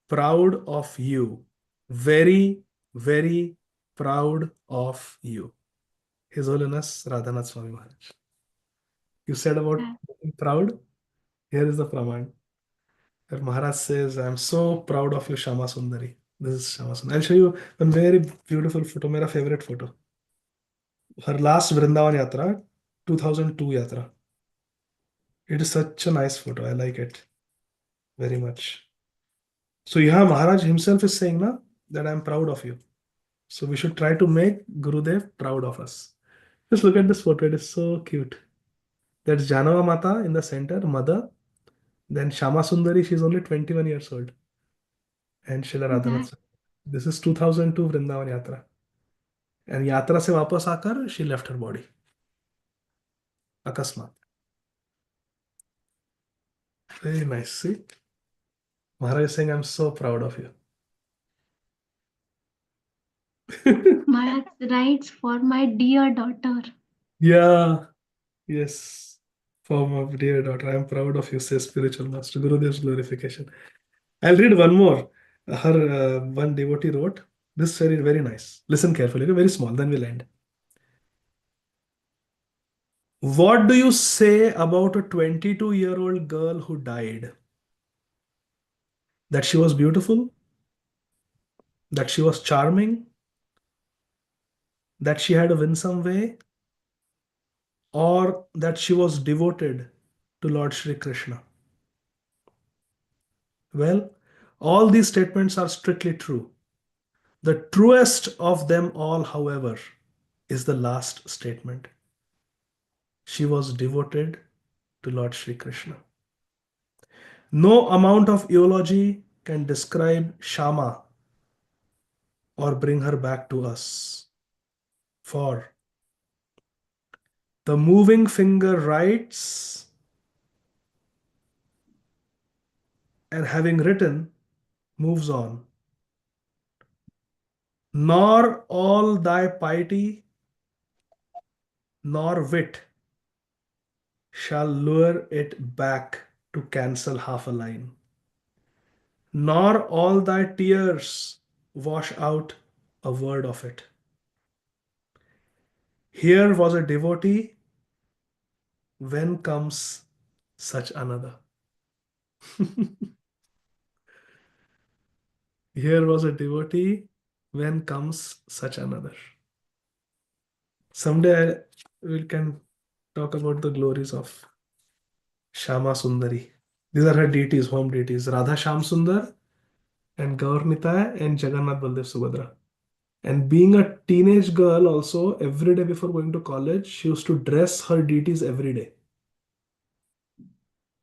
proud of you. Very, very proud of you. His Holiness Radhanath Swami Maharaj. You said about Uh, being proud? Here is the Praman. Where Maharaj says, I am so proud of you, Shama Sundari. This is Shama Sundari. I'll show you one very beautiful photo, my favorite photo. Her last Vrindavan Yatra, 2002 Yatra. It is such a nice photo. I like it very much. So, yeah, Maharaj himself is saying na, that I am proud of you. So, we should try to make Gurudev proud of us. Just look at this photo. It is so cute. That's Janava Mata in the center, mother. Then Shama Sundari, she's only 21 years old. And Srila that Radhanath. This is 2002 Vrindavan Yatra. And Yatra se वापस आकर she left her body. Akasmat. Very nice. See? Maharaj is saying, I'm so proud of you. Maharaj writes for my dear daughter. Yeah. Yes. For my dear daughter, I am proud of you, says spiritual master. Gurudev's glorification. I'll read one more. Her one devotee wrote. This very, very nice. Listen carefully. Very small. Then we'll end. What do you say about a 22-year-old girl who died? That she was beautiful? That she was charming? That she had a winsome way? Or that she was devoted to Lord Shri Krishna? Well, all these statements are strictly true. The truest of them all, however, is the last statement. She was devoted to Lord Shri Krishna. No amount of eulogy can describe Shama or bring her back to us. For the moving finger writes, and having written, moves on. Nor all thy piety nor wit shall lure it back to cancel half a line. Nor all thy tears wash out a word of it. Here was a devotee, when comes such another? Here was a devotee, when comes such another? Someday we can talk about the glories of Shama Sundari. These are her deities, home deities, Radha Sham Sundar and Gaur Nitai and Jagannath Baldev Subhadra. And being a teenage girl also, every day before going to college, she used to dress her deities every day.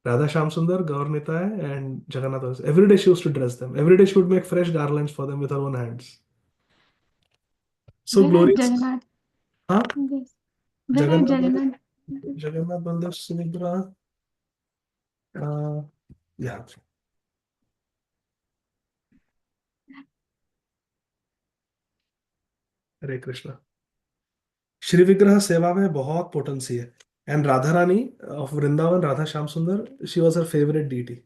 Radha Sham Sundar, Gaur Nitai and Jagannath Baldev. Every day she used to dress them. Every day she would make fresh garlands for them with her own hands. So Where is glorious. Jagannath? Huh? Yes. Where is Jagannath? Jagannath Baldev Subhadra. Yeah. हरे कृष्णा. श्री विग्रह सेवा में बहुत potency है. And Radharani of Vrindavan, Radha Sham Sundar, she was her favorite deity.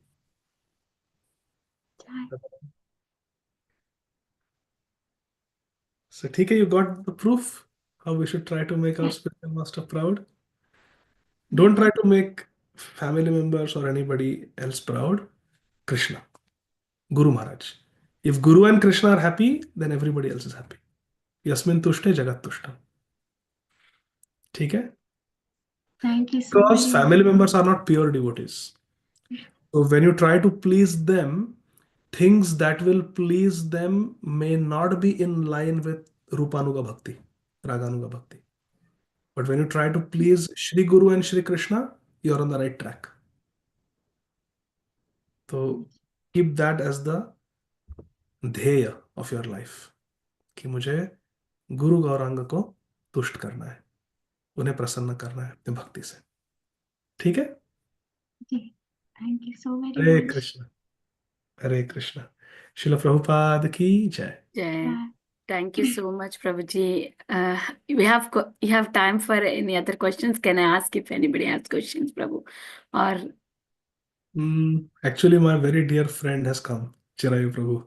So, ठीक है, you got the proof how we should try to make our spiritual master proud. Don't try to make family members or anybody else proud. Krishna, Guru Maharaj. If Guru and Krishna are happy, then everybody else is happy. Yasmin tushte jagat tushtam. ठीक है? Thank you so Because very family much. members are not pure devotees. So when you try to please them, things that will please them may not be in line with Rupanuga Bhakti, Raganuga Bhakti. But when you try to please Shri Guru and Shri Krishna, you're on the right track. So keep that as the ध्येय of your life. कि मुझे गुरु गौरांग को तुष्ट करना है, उन्हें प्रसन्न करना है अपनी भक्ति से. ठीक है? Thank you so very Hare much. Krishna, हरे कृष्ण. श्रील प्रभुपाद की जय. Jai. Bye. Thank you so much, Prabhuji. You have time for any other questions? Can I ask if anybody has questions, Prabhu? Or Actually, my very dear friend has come, Chirayu Prabhu.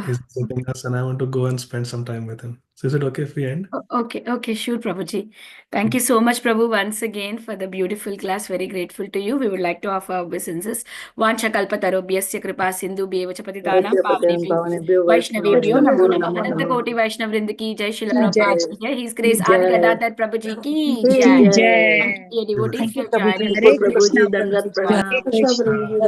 He's visiting us, and I want to go and spend some time with him. So, is it okay if we end? Okay, sure, Prabhuji. Thank you so much, Prabhu, once again for the beautiful class. Very grateful to you. We would like to offer our obeisances. Vancha kalpatarobhyasya kripa sindhu bhyeva patitanam pavnebhyo Vaishnavebhyo namo namah. Ananta Koti Vaishnav Vrinda ki jai, Srila Prabhupada ki jai, His Grace Adi Gadadhar Prabhuji ki jai. And dear devotees, Thank for you, Prabhuji. joining. Hare Krishna, Prabhuji. Hare Krishna, Prabhuji.